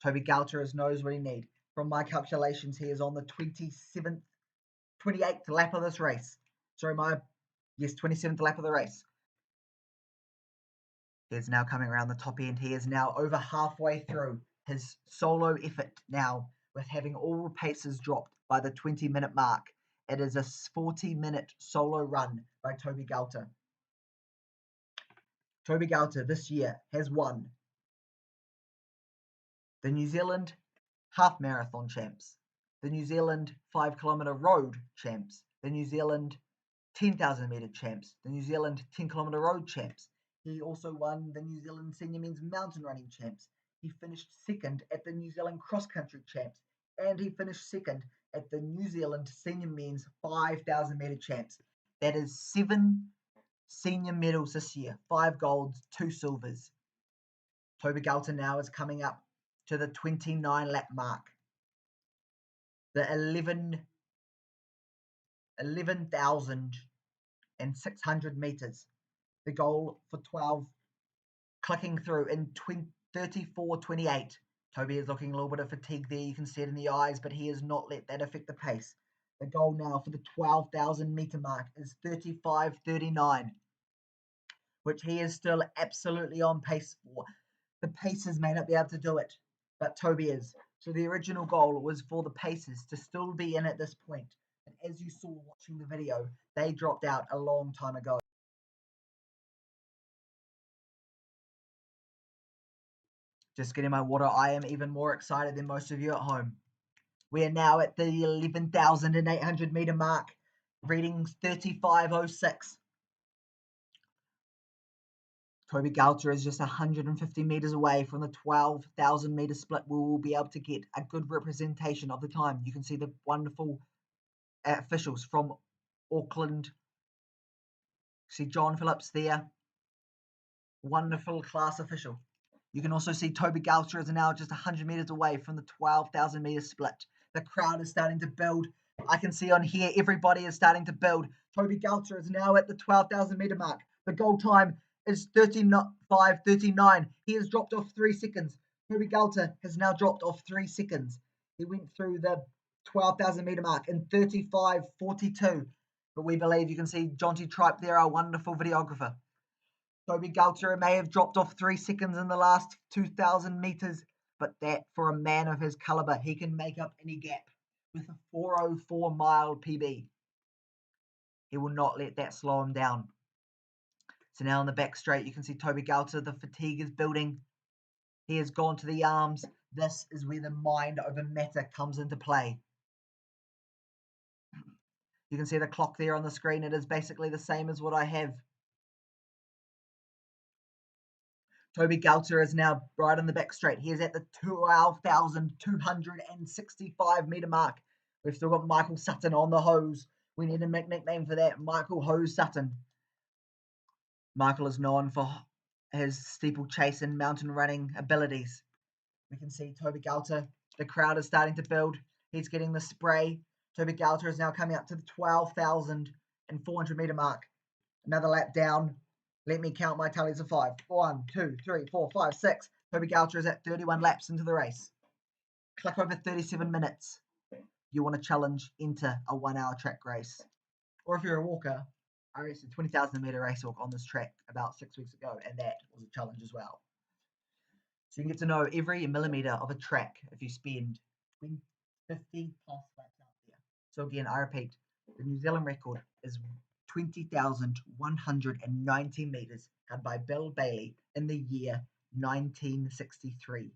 Toby Gualter knows what he needs. From my calculations, he is on the 28th lap of this race. 27th lap of the race. He is now coming around the top end. He is now over halfway through his solo effort now, with having all paces dropped by the 20-minute mark. It is a 40-minute solo run by Toby Gualter. Toby Gualter this year has won the New Zealand Half Marathon Champs, the New Zealand 5-kilometre road champs, the New Zealand 10,000 metre champs, the New Zealand 10-kilometre road champs. He also won the New Zealand Senior Men's Mountain Running Champs. He finished second at the New Zealand Cross Country Champs, and he finished second at the New Zealand Senior Men's 5,000 metre champs. That is 7 senior medals this year, 5 golds, 2 silvers. Toby Gualter now is coming up to the 29 lap mark. The 11,600 meters. The goal for 12 clicking through in 34:28. Toby is looking a little bit of fatigue there. You can see it in the eyes, but he has not let that affect the pace. The goal now for the 12,000 meter mark is 35:39, which he is still absolutely on pace for. The Pacers may not be able to do it, but Toby is. So the original goal was for the Pacers to still be in at this point. And as you saw watching the video, they dropped out a long time ago. Just getting my water. I am even more excited than most of you at home. We are now at the 11,800 meter mark. Readings 35:06. Toby Gualter is just 150 meters away from the 12,000 meter split. We will be able to get a good representation of the time. You can see the wonderful officials from Auckland. See John Phillips there. Wonderful class official. You can also see Toby Gualter is now just 100 meters away from the 12,000 meter split. The crowd is starting to build. I can see on here everybody is starting to build. Toby Gualter is now at the 12,000 meter mark. The goal time is 35:39. He has dropped off 3 seconds. Toby Gualter has now dropped off 3 seconds. He went through the 12,000 meter mark in 35:42. But we believe you can see Jonty Tripe there, our wonderful videographer. Toby Gualter may have dropped off 3 seconds in the last 2,000 meters, but that for a man of his caliber, he can make up any gap with a 4:04 mile PB. He will not let that slow him down. So now on the back straight, you can see Toby Gualter. The fatigue is building. He has gone to the arms. This is where the mind over matter comes into play. You can see the clock there on the screen. It is basically the same as what I have. Toby Gualter is now right on the back straight. He is at the 12,265 meter mark. We've still got Michael Sutton on the hose. We need a nickname for that. Michael Hose Sutton. Michael is known for his steeplechase and mountain running abilities. We can see Toby Gualter. The crowd is starting to build. He's getting the spray. Toby Gualter is now coming up to the 12,400 meter mark. Another lap down. Let me count my tallies of 5. 1, 2, 3, 4, 5, 6. Toby Gualter is at 31 laps into the race. Click over 37 minutes. You want to challenge, enter a 1 hour track race. Or if you're a walker, I raced a 20,000 meter race walk on this track about 6 weeks ago, and that was a challenge as well. So you can get to know every millimeter of a track if you spend 50 plus laps out there. So again, I repeat, the New Zealand record is 20,190 meters had by Bill Baillie in the year 1963.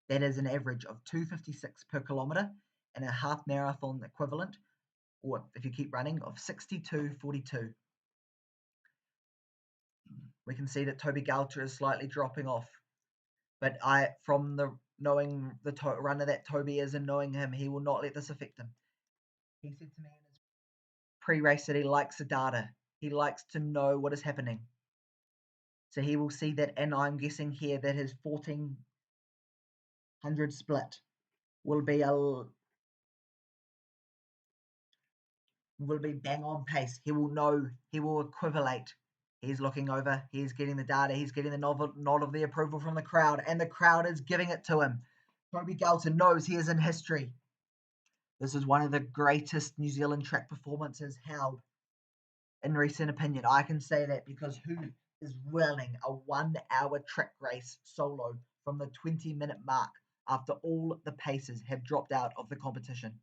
That is an average of 256 per kilometer and a half marathon equivalent, or if you keep running, of 62:42. We can see that Toby Gualter is slightly dropping off, but from the knowing the runner that Toby is and knowing him, he will not let this affect him. He said to me in his pre-race that he likes the data. He likes to know what is happening. So he will see that, and I'm guessing here that his 1400 split will be bang on pace. He will know, he will equivalate. He's looking over, he's getting the data, he's getting the nod of the approval from the crowd, and the crowd is giving it to him. Toby Gualter knows he is in history. This is one of the greatest New Zealand track performances held in recent opinion. I can say that because who is running a 1 hour track race solo from the 20-minute mark after all the paces have dropped out of the competition?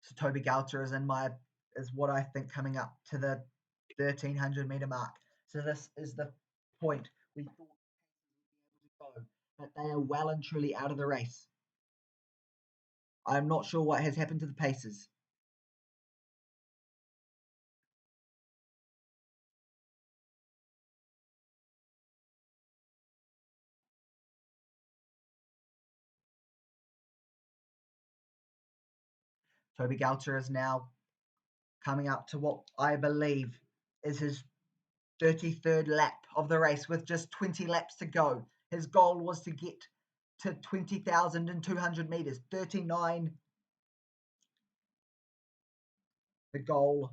So Toby Gualter is what I think coming up to the 1300-meter mark. So this is the point we thought would go, but they are well and truly out of the race. I'm not sure what has happened to the paces. Toby Gualter is now coming up to what I believe is his 33rd lap of the race with just 20 laps to go. His goal was to get to 20,200 meters, 39. The goal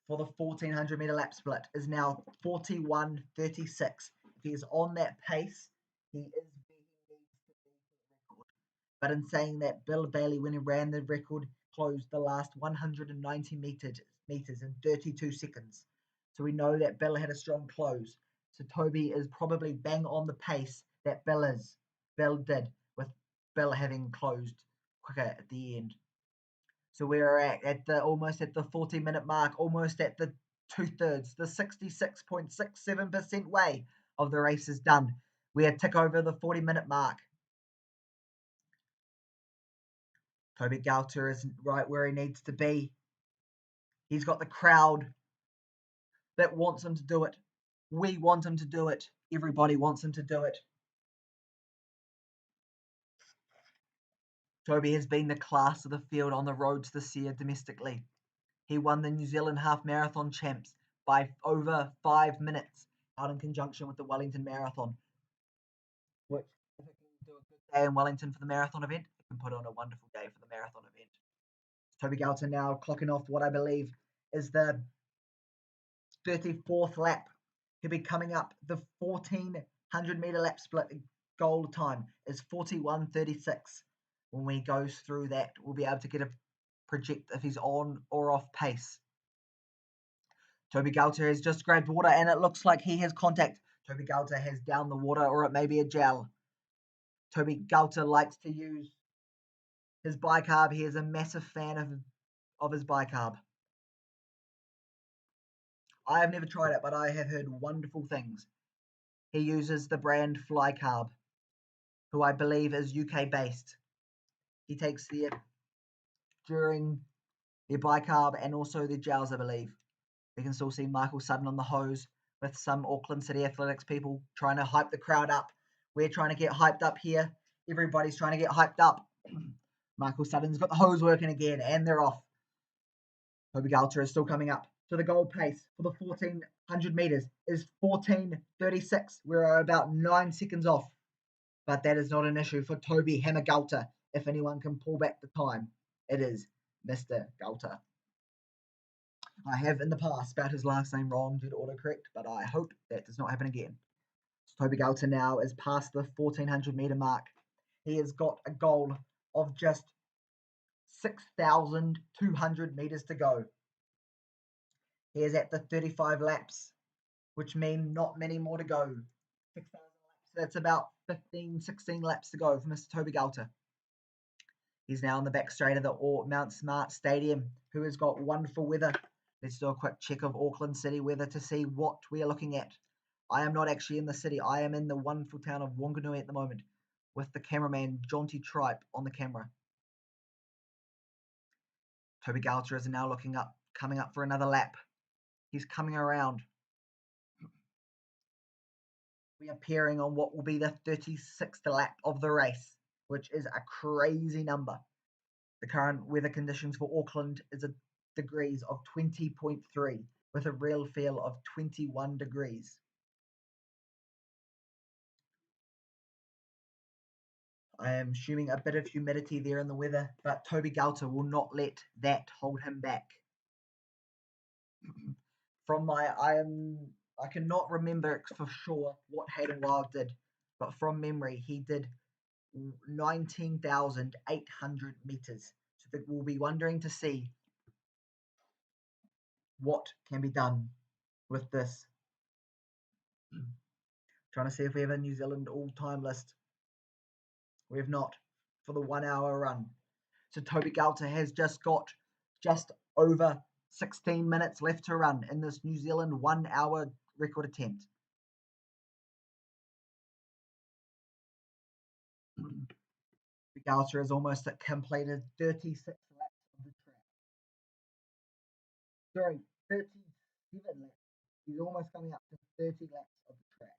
for the 1400 meter lap split is now 41:36. If he is on that pace, he is where he needs to be for the record. But in saying that, Bill Baillie, when he ran the record, closed the last 190 meters in 32 seconds. So we know that Bill had a strong close. So Toby is probably bang on the pace that Bill did, with Bill having closed quicker at the end. So we're at the almost at the 40-minute mark, almost at the 2/3, the 66.67% way of the race is done. We are tick over the 40-minute mark. Toby Gualter is right where he needs to be. He's got the crowd that wants him to do it. We want him to do it. Everybody wants him to do it. Toby has been the class of the field on the roads this year domestically. He won the New Zealand Half Marathon Champs by over 5 minutes, out in conjunction with the Wellington Marathon, which, if it can do a good day in Wellington for the marathon event, it can put on a wonderful day for the marathon event. Toby Gualter now clocking off what I believe is the 34th lap. He'll be coming up. The 1400 meter lap split goal time is 41:36. When we go through that, we'll be able to get a project if he's on or off pace. Toby Gualter has just grabbed water, and it looks like he has contact. Toby Gualter has down the water, or it may be a gel. Toby Gualter likes to use his bicarb. He is a massive fan of his bicarb. I have never tried it, but I have heard wonderful things. He uses the brand Flycarb, who I believe is UK based. He takes during their bicarb and also their gels, I believe. We can still see Michael Sutton on the hose with some Auckland City Athletics people trying to hype the crowd up. We're trying to get hyped up here. Everybody's trying to get hyped up. Michael Sutton's got the hose working again, and they're off. Toby Gualter is still coming up. So the goal pace for the 1400 meters is 14:36. We're about 9 seconds off. But that is not an issue for Toby Hammer Gualter. If anyone can pull back the time, it is Mr. Gualter. I have in the past spelled his last name wrong due to autocorrect, but I hope that does not happen again. So Toby Gualter now is past the 1400 meter mark. He has got a goal of just 6,200 meters to go. He is at the 35 laps, which mean not many more to go. 6,000 laps. That's about 15, 16 laps to go for Mr. Toby Gualter. He's now on the back straight of the Mount Smart Stadium, who has got wonderful weather. Let's do a quick check of Auckland City weather to see what we are looking at. I am not actually in the city. I am in the wonderful town of Wanganui at the moment with the cameraman Jonty Tripe on the camera. Toby Gualter is now looking up, coming up for another lap. He's coming around. We are appearing on what will be the 36th lap of the race, which is a crazy number. The current weather conditions for Auckland is a degrees of 20.3 with a real feel of 21 degrees. I am assuming a bit of humidity there in the weather, but Toby Gualter will not let that hold him back. I cannot remember for sure what Hayden Wild did, but from memory he did 19,800 meters. So we'll be wondering to see what can be done with this. Trying to see if we have a New Zealand all-time list. We have not for the 1 hour run. So Toby Gualter has just got just over 16 minutes left to run in this New Zealand 1 hour record attempt. Toby Gualter has almost completed 36 laps of the track. Sorry, 37 laps. He's almost coming up to 30 laps of the track.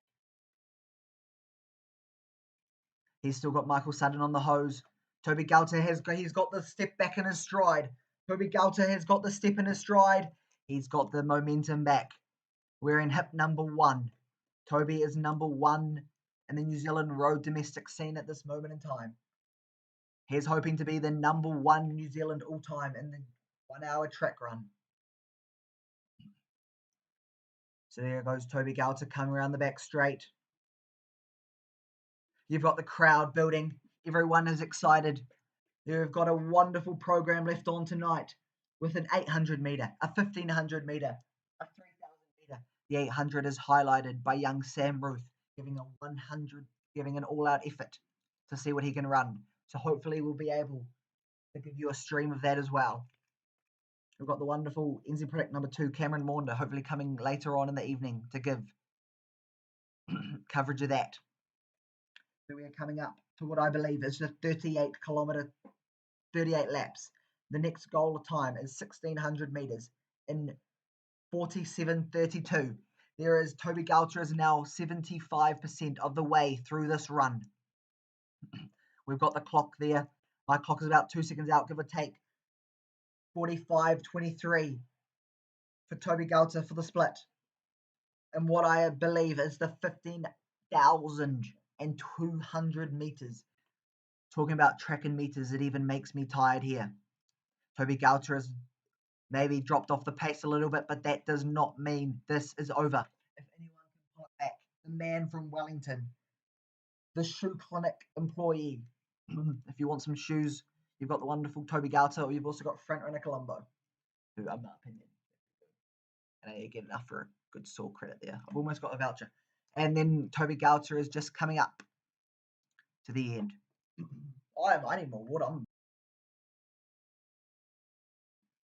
He's still got Michael Sutton on the hose. Toby Gualter he's got the step back in his stride. Toby Gualter has got the step in his stride. He's got the momentum back. We're in hip number 1. Toby is number 1 in the New Zealand road domestic scene at this moment in time. He's hoping to be the number 1 New Zealand all-time in the 1 hour track run. So there goes Toby Gualter coming around the back straight. You've got the crowd building. Everyone is excited. You've got a wonderful program left on tonight with an 800 metre, a 1500 metre, a 3000 metre. The 800 is highlighted by young Sam Ruth giving a 100, giving an all-out effort to see what he can run. So hopefully we'll be able to give you a stream of that as well. We've got the wonderful NZ Predict number 2, Cameron Maunder, hopefully coming later on in the evening to give coverage of that. So we are coming up to what I believe is the 38 laps. The next goal of time is 1600 meters in 47:32. There is Toby Gualter is now 75% of the way through this run. We've got the clock there. My clock is about 2 seconds out, give or take. 45:23 for Toby Gualter for the split. And what I believe is the 15,200 meters. Talking about track and meters, it even makes me tired here. Toby Gualter has maybe dropped off the pace a little bit, but that does not mean this is over. If anyone can pull it back, the man from Wellington, the shoe clinic employee. If you want some shoes, you've got the wonderful Toby Gualter, or you've also got Frank Renner Colombo, who, in my opinion, and I get enough for a good store credit there. I've almost got a voucher. And then Toby Gualter is just coming up to the end. I need more water.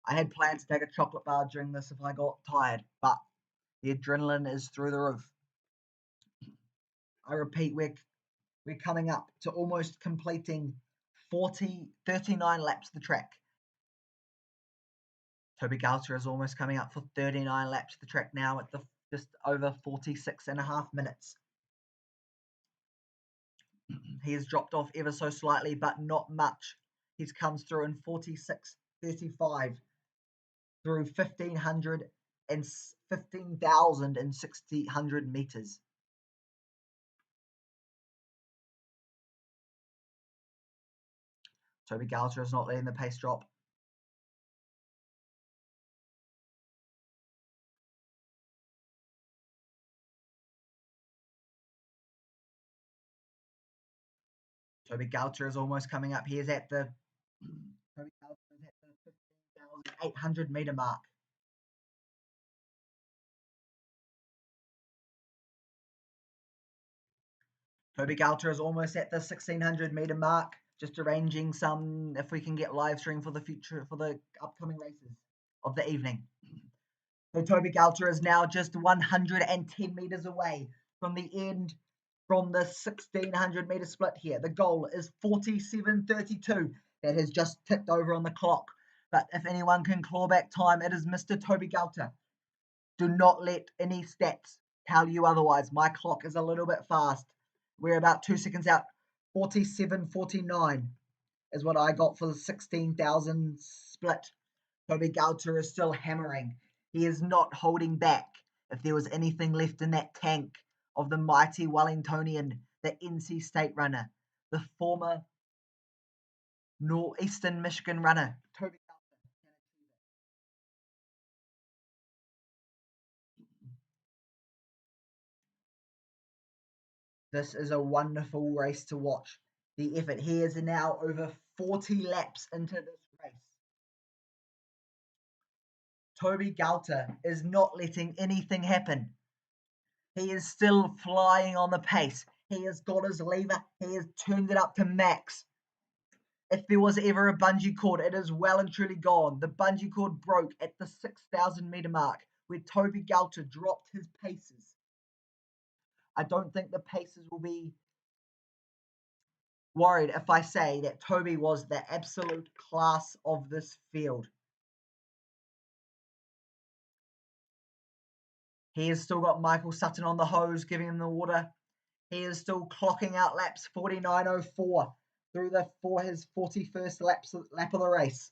I had plans to take a chocolate bar during this if I got tired, but the adrenaline is through the roof. I repeat, we're coming up to almost completing 39 laps of the track. Toby Gualter is almost coming up for 39 laps of the track now at just over 46.5 minutes. He has dropped off ever so slightly, but not much. He's comes through in 46:35 through 15,000 and 1600 meters. Toby Gualter is not letting the pace drop. Toby Gualter is almost coming up. He is at the 15,800 meter mark. Toby Gualter is almost at the 1600 meter mark, Just arranging some if we can get live stream for the future for the upcoming races of the evening. So Toby Gualter is now just 110 meters away from the end, from the 1600 meter split here. The goal is 47:32. That has just ticked over on the clock. But if anyone can claw back time, it is Mr. Toby Gualter. Do not let any stats tell you otherwise. My clock is a little bit fast. We're about 2 seconds out. 47:49 is what I got for the 16,000 split. Toby Gualter is still hammering. He is not holding back. If there was anything left in that tank of the mighty Wellingtonian, the NC State runner, the former Northeastern Michigan runner, Toby Gualter can achieve it. This is a wonderful race to watch. The effort. He is now over 40 laps into this race. Toby Gualter is not letting anything happen. He is still flying on the pace. He has got his lever. He has turned it up to max. If there was ever a bungee cord, it is well and truly gone. The bungee cord broke at the 6,000 meter mark where Toby Gualter dropped his paces. I don't think the paces will be worried if I say that Toby was the absolute class of this field. He has still got Michael Sutton on the hose, giving him the water. He is still clocking out laps 49.04 for his 41st lap of the race.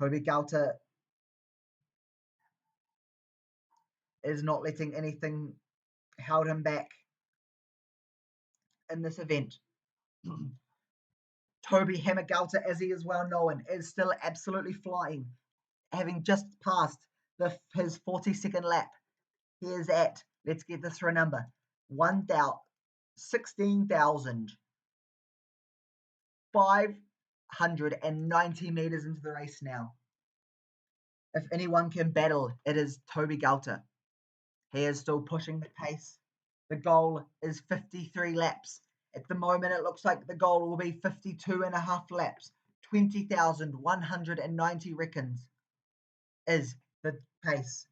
Toby Gualter is not letting anything hold him back in this event. Toby Hammer Gualter, as he is well known, is still absolutely flying, having just passed his 42nd lap. He is at, let's get this for a number, 16,590 meters into the race now. If anyone can battle, it is Toby Gualter. He is still pushing the pace. The goal is 53 laps. At the moment, it looks like the goal will be 52 and a half laps. 20,190 reckons is the pace.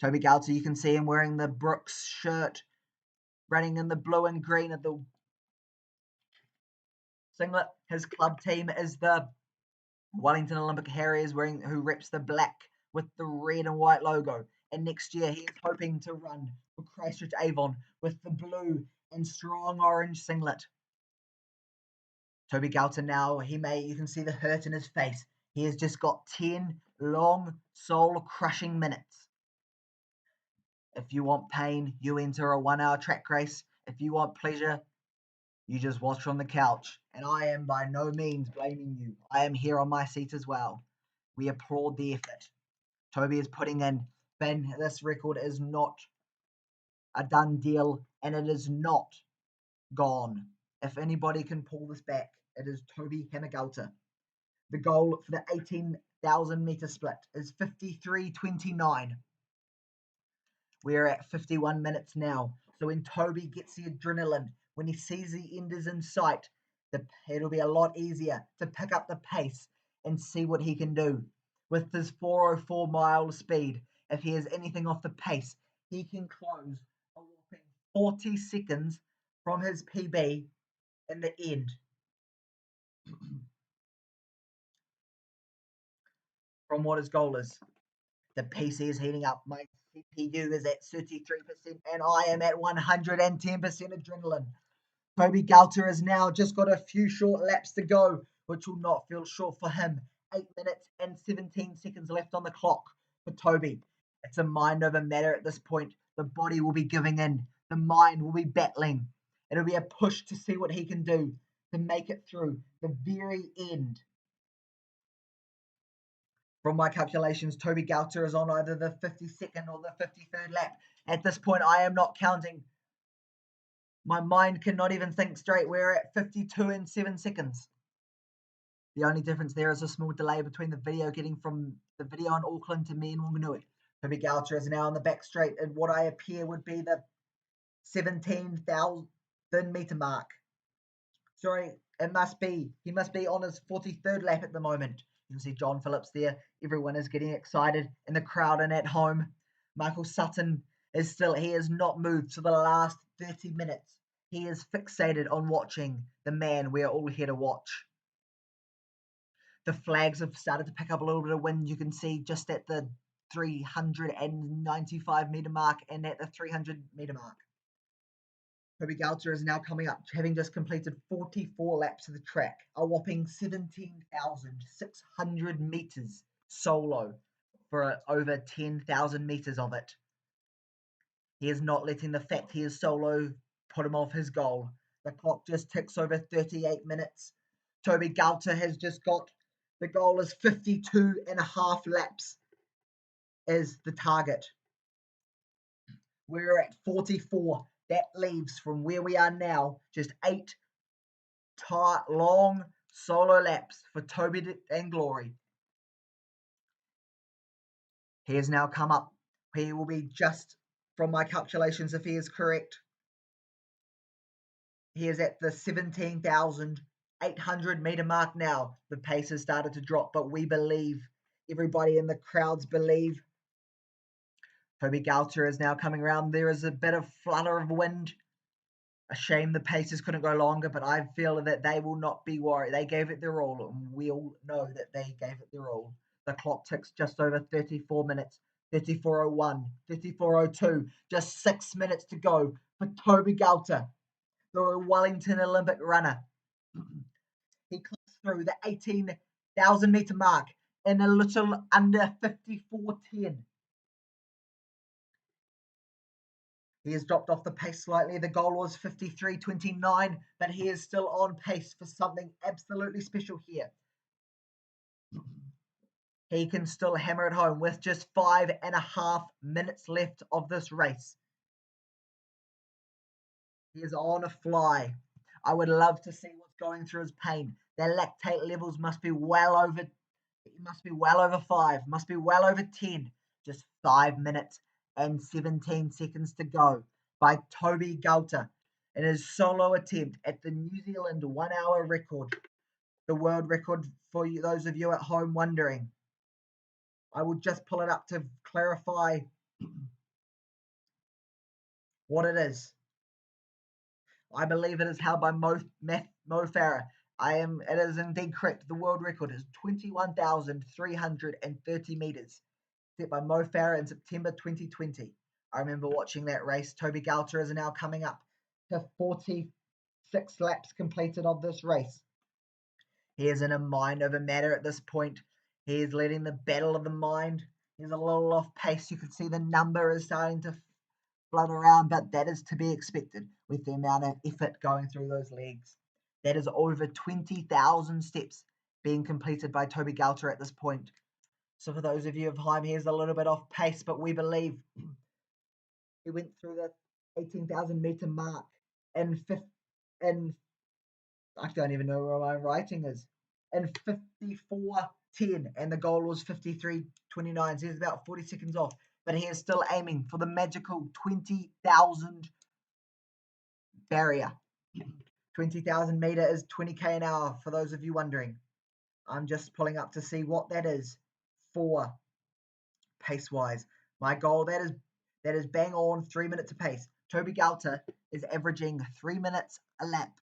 Toby Gualter, you can see him wearing the Brooks shirt, running in the blue and green of the singlet. His club team is the Wellington Olympic Harriers, who reps the black with the red and white logo. And next year he is hoping to run for Christchurch Avon with the blue and strong orange singlet. Toby Gualter now, you can see the hurt in his face. He has just got 10 long, soul-crushing minutes. If you want pain, you enter a 1-hour track race. If you want pleasure, you just watch from the couch. And I am by no means blaming you. I am here on my seat as well. We applaud the effort Toby is putting in. Ben, this record is not a done deal, and it is not gone. If anybody can pull this back, it is Toby Gualter. The goal for the 18,000 meter split is 53:29. We are at 51 minutes now. So when Toby gets the adrenaline, when he sees the end is in sight, it'll be a lot easier to pick up the pace and see what he can do. With his 404 mile speed, if he has anything off the pace, he can close a whopping 40 seconds from his PB in the end. From what his goal is. The PC is heating up. My CPU is at 33%, and I am at 110% adrenaline. Toby Gualter has now just got a few short laps to go, which will not feel short for him. 8 minutes and 17 seconds left on the clock for Toby. It's a mind over matter at this point. The body will be giving in. The mind will be battling. It'll be a push to see what he can do to make it through the very end. From my calculations, Toby Gualter is on either the 52nd or the 53rd lap. At this point, I am not counting. My mind cannot even think straight. We're at 52 and 7 seconds. The only difference there is a small delay between the video getting from the video in Auckland to me in Wanganui. Toby Gualter is now on the back straight, and what I appear would be the 17,000 meter mark. Sorry, he must be on his 43rd lap at the moment. You can see John Phillips there. Everyone is getting excited in the crowd and at home. Michael Sutton he has not moved for the last 30 minutes. He is fixated on watching the man we are all here to watch. The flags have started to pick up a little bit of wind. You can see just at the 395 meter mark and at the 300 meter mark. Toby Gualter is now coming up, having just completed 44 laps of the track, a whopping 17,600 meters solo for over 10,000 meters of it. He is not letting the fact he is solo put him off his goal. The clock just ticks over 38 minutes. Toby Gualter has just got, the goal is 52 and a half laps is the target. We're at 44. That leaves from where we are now just 8 long solo laps for Toby and Glory. He has now come up. He will be just, from my calculations, if he is correct, he is at the 17,800 meter mark now. The pace has started to drop, but we believe, everybody in the crowds believe. Toby Gualter is now coming around. There is a bit of flutter of wind. A shame the paces couldn't go longer, but I feel that they will not be worried. They gave it their all, and we all know that they gave it their all. The clock ticks just over 34 minutes, 34:01, 34:02, just 6 minutes to go for Toby Gualter, the Wellington Olympic runner. He clicks through the 18,000 meter mark in a little under 54:10. He has dropped off the pace slightly. The goal was 53:29, but he is still on pace for something absolutely special here. He can still hammer it home with just 5.5 minutes left of this race. He is on a fly. I would love to see what's going through his pain. Their lactate levels must be well over 5, must be well over 10. Just 5 minutes and 17 seconds to go by Toby Gualter in his solo attempt at the New Zealand 1 hour record, the world record for you, those of you at home wondering. I will just pull it up to clarify what it is. I believe it is held by Mo Farah. It is indeed correct. The world record is 21,330 meters, set by Mo Farah in September 2020. I remember watching that race. Toby Gualter is now coming up to 46 laps completed of this race. He is in a mind over matter at this point. He is leading the battle of the mind. He's a little off pace. You can see the number is starting to float around, but that is to be expected with the amount of effort going through those legs. That is over 20,000 steps being completed by Toby Gualter at this point. So for those of you of home, he is a little bit off pace, but we believe he went through the 18,000 meter mark in I don't even know where my writing is, in 54:10, and the goal was 53:29. So he's about 40 seconds off, but he is still aiming for the magical 20,000 barrier. 20,000 meter is 20k an hour, for those of you wondering. I'm just pulling up to see what that is for pace wise. My goal, that is bang on 3 minutes of pace. Toby Gualter is averaging 3 minutes a lap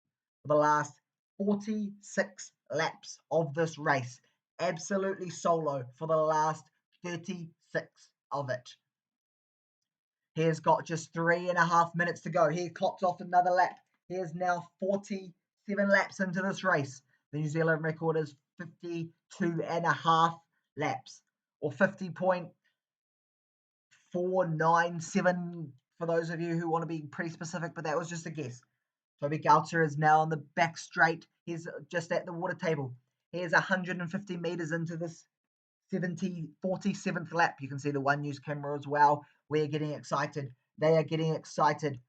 for the last 46 laps of this race. Absolutely solo for the last 36 of it. He has got just 3.5 minutes to go. He clocked off another lap. He is now 47 laps into this race. The New Zealand record is 52.5 laps, or 50.497 for those of you who want to be pretty specific, but that was just a guess. Toby Gualter is now on the back straight. He's just at the water table. He is 150 meters into this 47th lap. You can see the One News camera as well. We're getting excited. They are getting excited.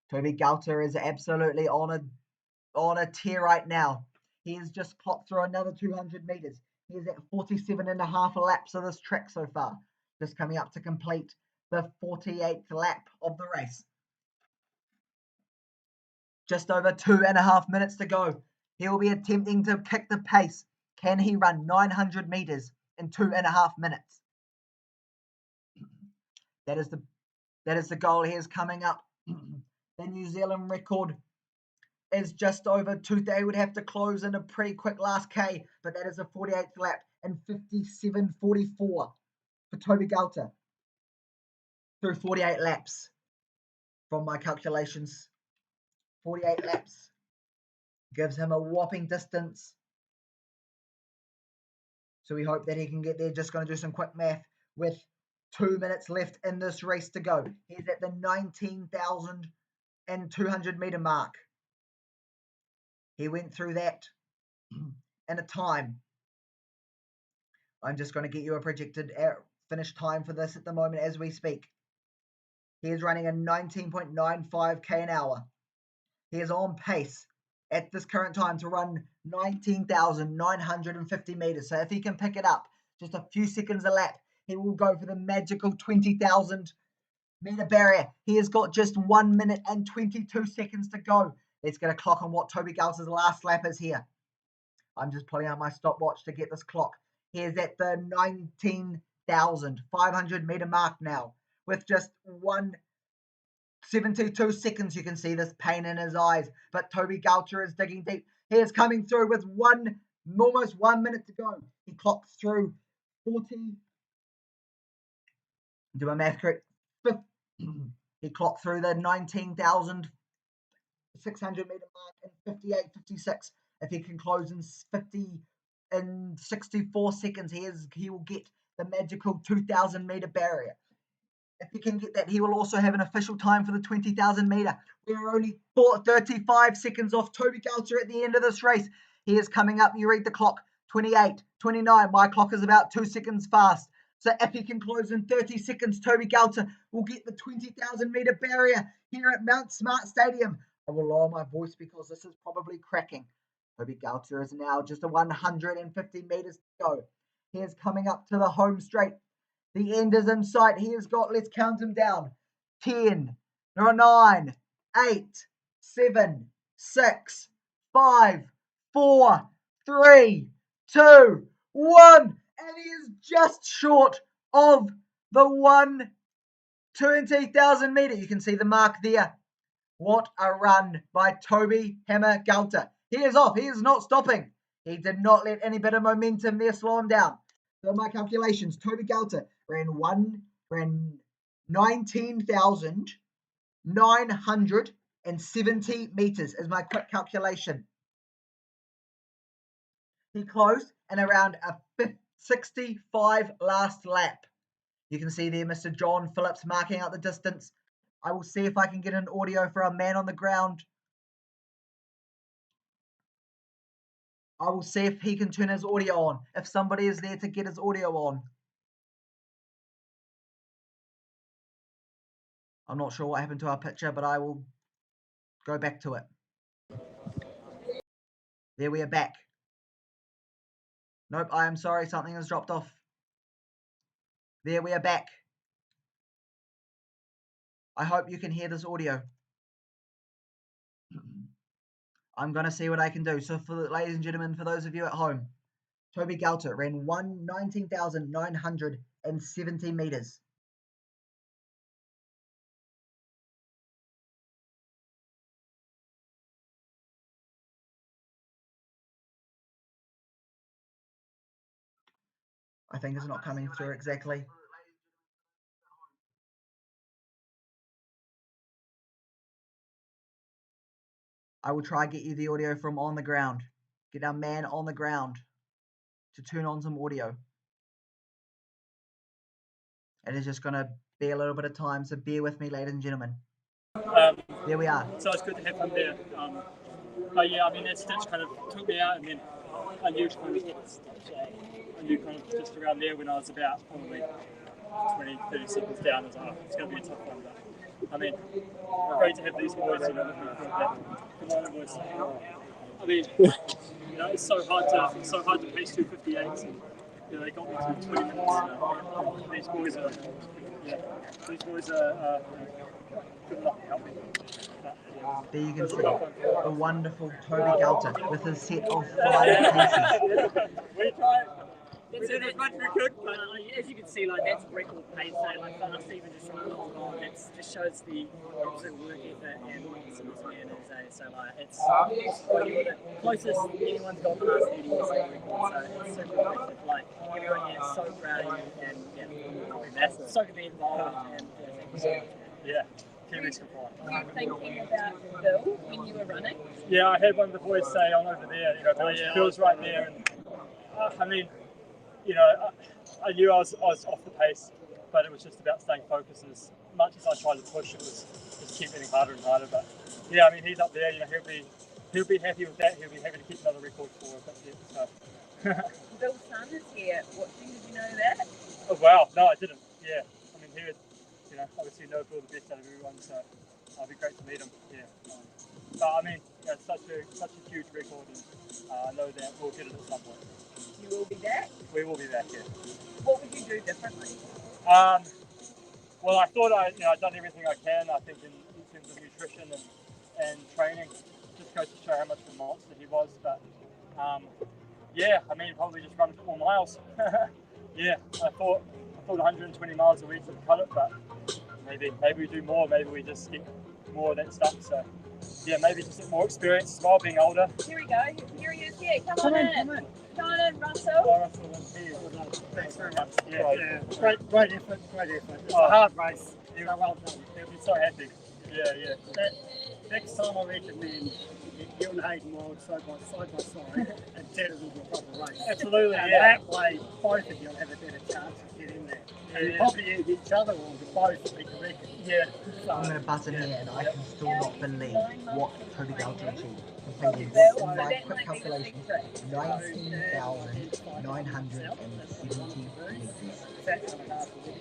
Toby Gualter is absolutely on a tear right now. He has just clocked through another 200 meters. He is at 47.5 laps of this track so far. Just coming up to complete the 48th lap of the race. Just over 2.5 minutes to go. He will be attempting to kick the pace. Can he run 900 meters in 2.5 minutes? That is the goal. He is coming up. The New Zealand record is just over 2. They would have to close in a pretty quick last K, but that is a 48th lap and 57.44 for Toby Gualter through 48 laps. From my calculations, 48 laps gives him a whopping distance. So we hope that he can get there. Just going to do some quick math with 2 minutes left in this race to go. He's at the 19,200 meter mark. He went through that in a time. I'm just going to get you a projected finish time for this at the moment as we speak. He is running a 19.95k an hour. He is on pace at this current time to run 19,950 meters. So if he can pick it up just a few seconds a lap, he will go for the magical 20,000 meter barrier. He has got just 1 minute and 22 seconds to go. Let's get a clock on what Toby Gualter's last lap is here. I'm just pulling out my stopwatch to get this clock. He is at the 19,500 meter mark now with just 1:72 seconds. You can see this pain in his eyes, but Toby Gualter is digging deep. He is coming through with almost 1 minute to go. He clocks through 40. Do my math correct? He clocked through the 19,600 meter mark in 58.56. If he can close in 64 seconds, he will get the magical 2,000 meter barrier. If he can get that, he will also have an official time for the 20,000 meter. We are only 35 seconds off Toby Gualter at the end of this race. He is coming up. You read the clock. 28, 29. My clock is about 2 seconds fast. So if he can close in 30 seconds, Toby Gualter will get the 20,000 meter barrier here at Mount Smart Stadium. I will lower my voice because this is probably cracking. Toby Gualter is now just a 150 meters to go. He is coming up to the home straight. The end is in sight. He has got, let's count him down. 10, 9, 8, 7, 6, 5, 4, 3, 2, 1. And he is just short of the 120,000 meter. You can see the mark there. What a run by Toby Hammer Gualter. He is off. He is not stopping. He did not let any bit of momentum there slow him down. So my calculations, Toby Gualter ran 19,970 meters is my quick calculation. He closed in around a 65 last lap. You can see there Mr. John Phillips marking out the distance. I will see if I can get an audio for a man on the ground. I will see if he can turn his audio on. If somebody is there to get his audio on. I'm not sure what happened to our picture, but I will go back to it. There we are back. Nope, I am sorry, something has dropped off. There we are back. I hope you can hear this audio. I'm going to see what I can do. So, ladies and gentlemen, for those of you at home, Toby Gualter ran 19,970 meters. I think it's not coming through exactly. I will try to get you the audio from on the ground. Get our man on the ground to turn on some audio. It is just going to be a little bit of time, so bear with me, ladies and gentlemen. There we are. So it's good to have him there. But yeah, I mean, that stitch kind of took me out, and then I knew kind of just around there when I was about probably 20, 30 seconds down. I was like, oh, it's going to be a tough one. But I mean, great to have these boys, with me for that. Come on, boys. I mean, it's so hard to pace 258s. they got me to 20 minutes. These boys are, good enough to help me. There you can see the wonderful Toby Gualter with his set of 5 paces. We tried. We did as much as we could, but as you can see, like that's record pace. So like fast, even just running along on, it just shows the absolute work ethic and awesome this man is. So like it's the closest anyone's got past 30 years of record. So it's super impressive. Like everyone here is so proud of you, and that's so to be involved. And thank you so much. Yeah. Kiwis can fly. Were you thinking about Bill when you were running? Yeah, I had one of the boys say, I'm over there, Bill's right there. And I mean, I knew I was off the pace, but it was just about staying focused. As much as I tried to push, it was just keep getting harder and harder. But yeah, I mean, he's up there. He'll be happy with that. He'll be happy to keep another record for us. That's it. So. Bill's son is here watching. Did you know that? Oh wow, no, I didn't. Yeah, I mean, he would, obviously know Bill the best out of everyone. So it'd be great to meet him. Yeah. But I mean, it's such a huge record, and I know that we'll get it at some point. You will be back? We will be back, yeah. What would you do differently? Well, I thought I'd done everything I can, I think, in terms of nutrition and training. Just goes to show how much of a monster he was. But, yeah, I mean, probably just run 4 miles. Yeah, I thought 120 miles a week would cut it, but maybe we do more. Maybe we just get more of that stuff. So, yeah, maybe just get more experience as well, being older. Here we go. Here he is. Yeah, come on in. Come on in, Russell. Thanks very much. Yeah. Great effort. It's a hard race. So well done. He'll be so happy. Yeah. Next time I reckon then you and Hayden will side by side and turn it into a proper race. Absolutely, and yeah. that way both of you will have a better chance to get in there. And you Yeah. probably end each other or both beat the record. Yeah. I'm going to buzz in here and I can still not believe what Toby Gualter achieved. Completing, Bill, in so my that quick might be the calculation, secret. 19,970 metres. That's on half of it.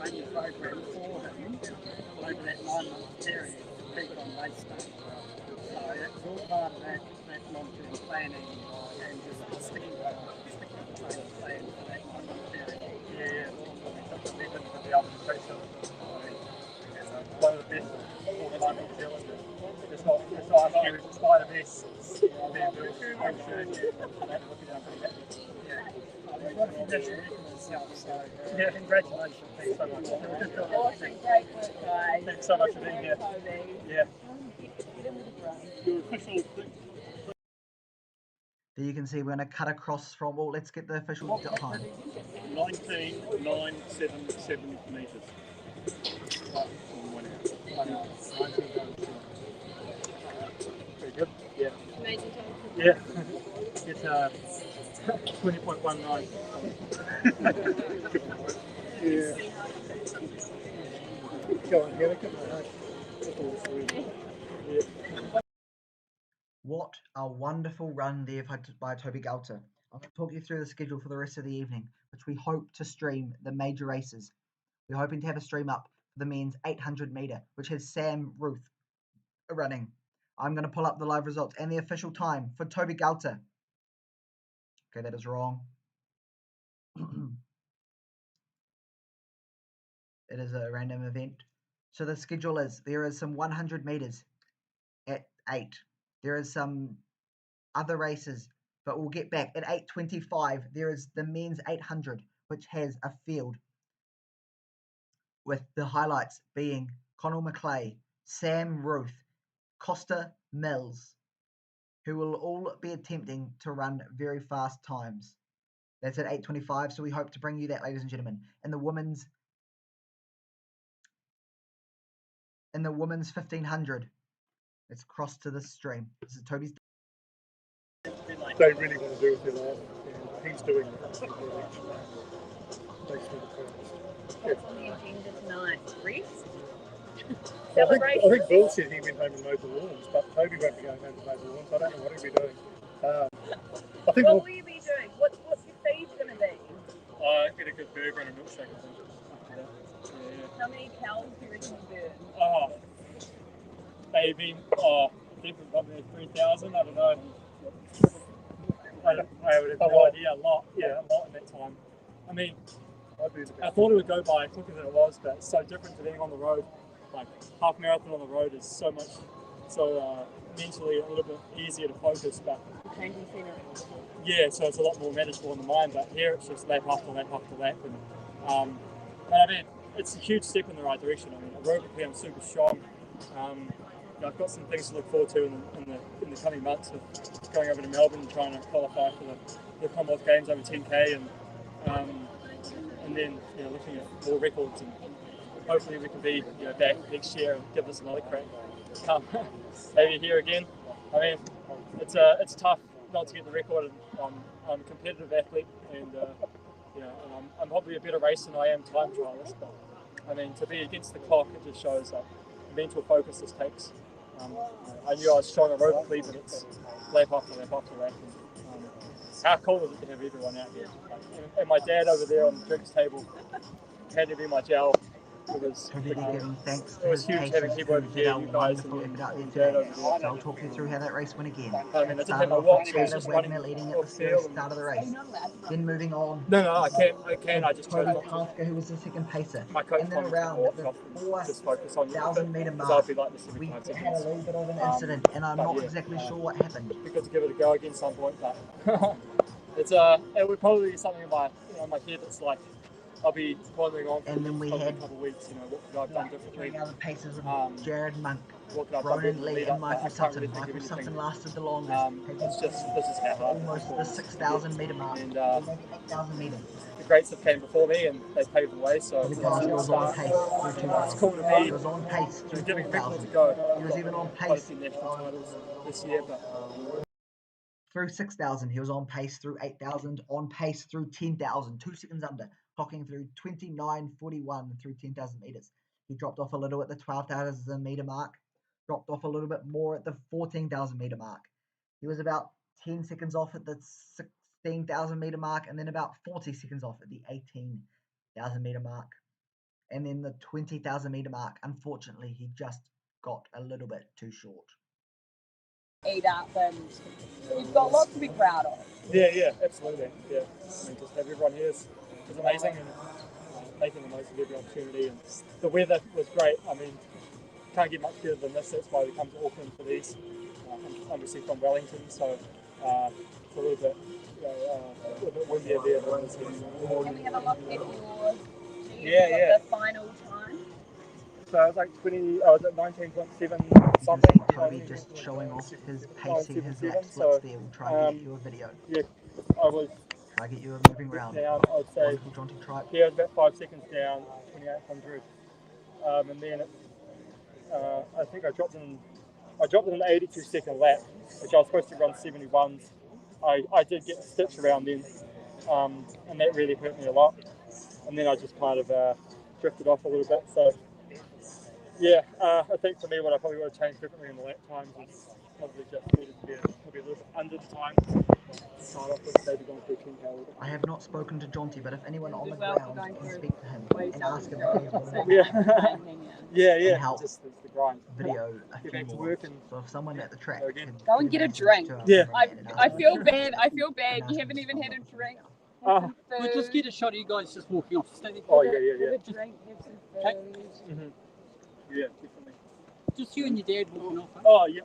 Training program for him over that 9-month period, keep it on race day. So it's all part of that long-term planning and just sticking to the training plan for that 9-month period. Yeah. Such a legend to be able to face him. One of the best all time in New Zealand. It's not asking it's quite a mess. It's being very sure. He's got a few national records himself, so Yeah. congratulations. Thanks so much. Awesome, great work, guys. Thanks so much for being here. Toby. Yeah. Get in with the grunt. Your official thing. There you can see we're going to cut across from, well, let's get the official time. 19,977 metres. Pretty good. Yeah. Amazing time. Yeah. It's 20.19. Yeah. Go on, Heather, come on. Yeah. What a wonderful run there by Toby Gualter. I'm going to talk you through the schedule for the rest of the evening, which we hope to stream the major races. We're hoping to have a stream up for the men's 800 metre, which has Sam Ruth running. I'm going to pull up the live results and the official time for Toby Gualter. Okay, that is wrong. It is a random event. So the schedule is, there is some 100 metres at 8. There is some other races, but we'll get back. At 8:25, there is the men's 800, which has a field with the highlights being Connell McClay, Sam Ruth, Costa Mills, who will all be attempting to run very fast times. That's at 8:25, so we hope to bring you that, ladies and gentlemen. In the women's 1500, let's cross to the stream. This is Toby's. They really want to do with their life, and he's doing it. Makes me the proudest. What's on the agenda tonight? Rest? I think Bill said he went home and mowed the lawns, but Toby won't be going home to mow the lawns. I don't know what he'll be doing. I think What will you be doing? What's your feed going to be? Get a good burger and a milkshake, I think. After that. Yeah. How many calories do you reckon you burn? Oh, maybe. Definitely probably 3,000. I don't know. I I would have no idea. A lot in that time. I mean, I thought it would go by quicker than it was, but it's so different to being on the road. Like half marathon on the road is so mentally a little bit easier to focus, but yeah, so it's a lot more manageable in the mind. But here it's just lap after lap after lap, and but I mean, it's a huge step in the right direction. I mean, aerobically I'm super strong. I've got some things to look forward to in the coming months with going over to Melbourne and trying to qualify for the Commonwealth Games over 10K, and then looking at more records, and hopefully we can be back next year and give this another crack. Maybe here again. I mean, it's tough not to get the record, and I'm a competitive athlete, and I'm probably a better racer than I am time trialist, but I mean, to be against the clock, it just shows that mental focus this takes. I knew I was strong aerobically, but it's lap after lap after lap. And, how cool is it to have everyone out here? And my dad over there on the drinks table had to be my gel. Toby giving thanks to It was his huge having pacers people over who here, did a you guys, wonderful and effort out there Dad today. over there. So I'll talk you through how that race went again. I mean, I It didn't have started my off watch, with so I was Caleb just running Wagner leading at off the field. first start of the race. Then moving on, No, I can. I just chose Toby not to. Gualter, who was the second pacer. My coach And then told me to around walk the off and just focus on your 4,000 metre because I'll mark, be like this every we 5 had a seconds. little bit of an incident, and I'm but not yeah, exactly sure what happened. We got to give it a go again some point, but it would probably be something in my my head that's like I'll be pondering on for And then the we next had couple of weeks. What could I have done differently? three other pacers of Um, Jared Monk, What could I have done Ronan better in the Lee, lead and up? But I Michael can't really Sutton. think of Michael anything. Sutton lasted the longest. It's just this is how hard Almost the it is. 6,000 metre mark. And We're maybe 8,000 metres. the greats have came before me and they paved the way. So Toby it's Gualter was on pace through It's cool 2,000. to be He was on pace through giving records 4,000. a go. He was even on Quite a pace few national titles this year, but through 6,000. He was on pace through 8,000, on pace through 10,000, 2 seconds under, clocking through 29:41 through 10,000 metres. He dropped off a little at the 12,000 metre mark, dropped off a little bit more at the 14,000 metre mark. He was about 10 seconds off at the 16,000 metre mark, and then about 40 seconds off at the 18,000 metre mark. And then the 20,000 metre mark, unfortunately, he just got a little bit too short. Eat up, and you've got lots to be proud of. Yeah, absolutely. Yeah, I mean, just have everyone here is amazing, and making the most of every opportunity. And the weather was great. I mean, can't get much better than this. That's why we come to Auckland for these. I'm obviously from Wellington, so it's a little bit windier there than this here. Can we have a look at your Yeah. the final time? So I was like 20. I was at 19.7 something. Toby just showing off his pacing, his lap splits there. We'll try and get you a video. Yeah, I was Try to get you a moving round. down. I'd say Wonderful Jonty Tripe. yeah, it was about 5 seconds down, 2800, and then I think I dropped in an 82-second lap, which I was supposed to run 71s. I did get stitched around then, and that really hurt me a lot. And then I just kind of drifted off a little bit. So yeah, I think for me, what I probably would have changed differently in the lap times is probably just needed to be probably a little bit under the time. Start off with maybe going through 10K. I have not spoken to Jonty, but if anyone on the Well, ground going can through speak to him ways and up. ask him if he's willing Yeah. and help Just the grind. video a Get few back to more. work and So if someone at the track go again. could Go and send get a message drink. to our Yeah. cameraman and ask I him feel if bad. I feel and bad. ask You him haven't to even come had a up. drink. Uh, We'll just get a shot of you guys just walking off. Stay there. Oh yeah. Have a drink. Have some food. Mm-hmm. Yeah, definitely. Just you and your dad walking off. Huh? Oh yeah.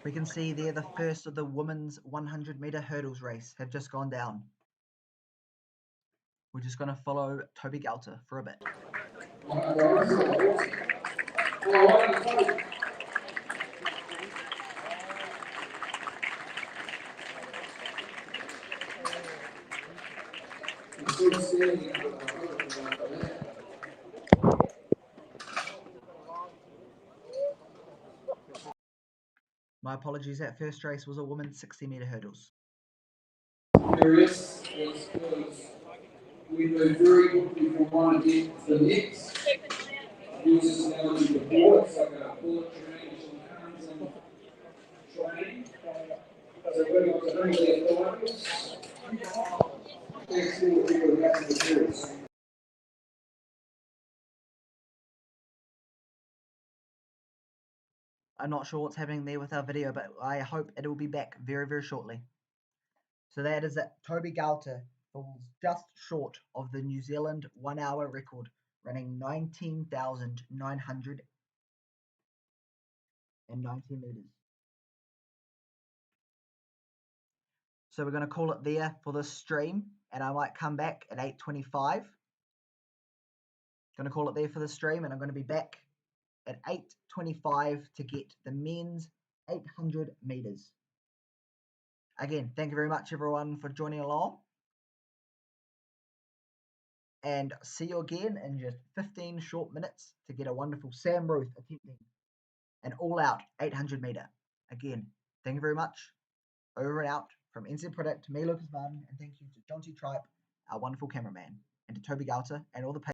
We can see there the first of the women's 100 metre hurdles race have just gone down. We're just going to follow Toby Gualter for a bit. My apologies, that first race was a women's 60 metre hurdles. The race was We move very quickly from one event to the next. Use this analogy before, it's like a bullet train, some training. So we're going to bring their focus. Let's see what people have to do. I'm not sure what's happening there with our video, but I hope it will be back very, very shortly. So that is it. Toby Gualter falls just short of the New Zealand 1 hour record, running 19,990 meters. So we're going to call it there for this stream, and I might come back at 8:25. Going to call it there for the stream, and I'm going to be back at 8:25 to get the men's 800 meters. Again, thank you very much, everyone, for joining along. And see you again in just 15 short minutes to get a wonderful Sam Ruth attempting an all-out 800 meter. Again, thank you very much. Over and out from NZ Product, me, Lucas Martin, and thank you to John T. Tripe, our wonderful cameraman, and to Toby Gualter and all the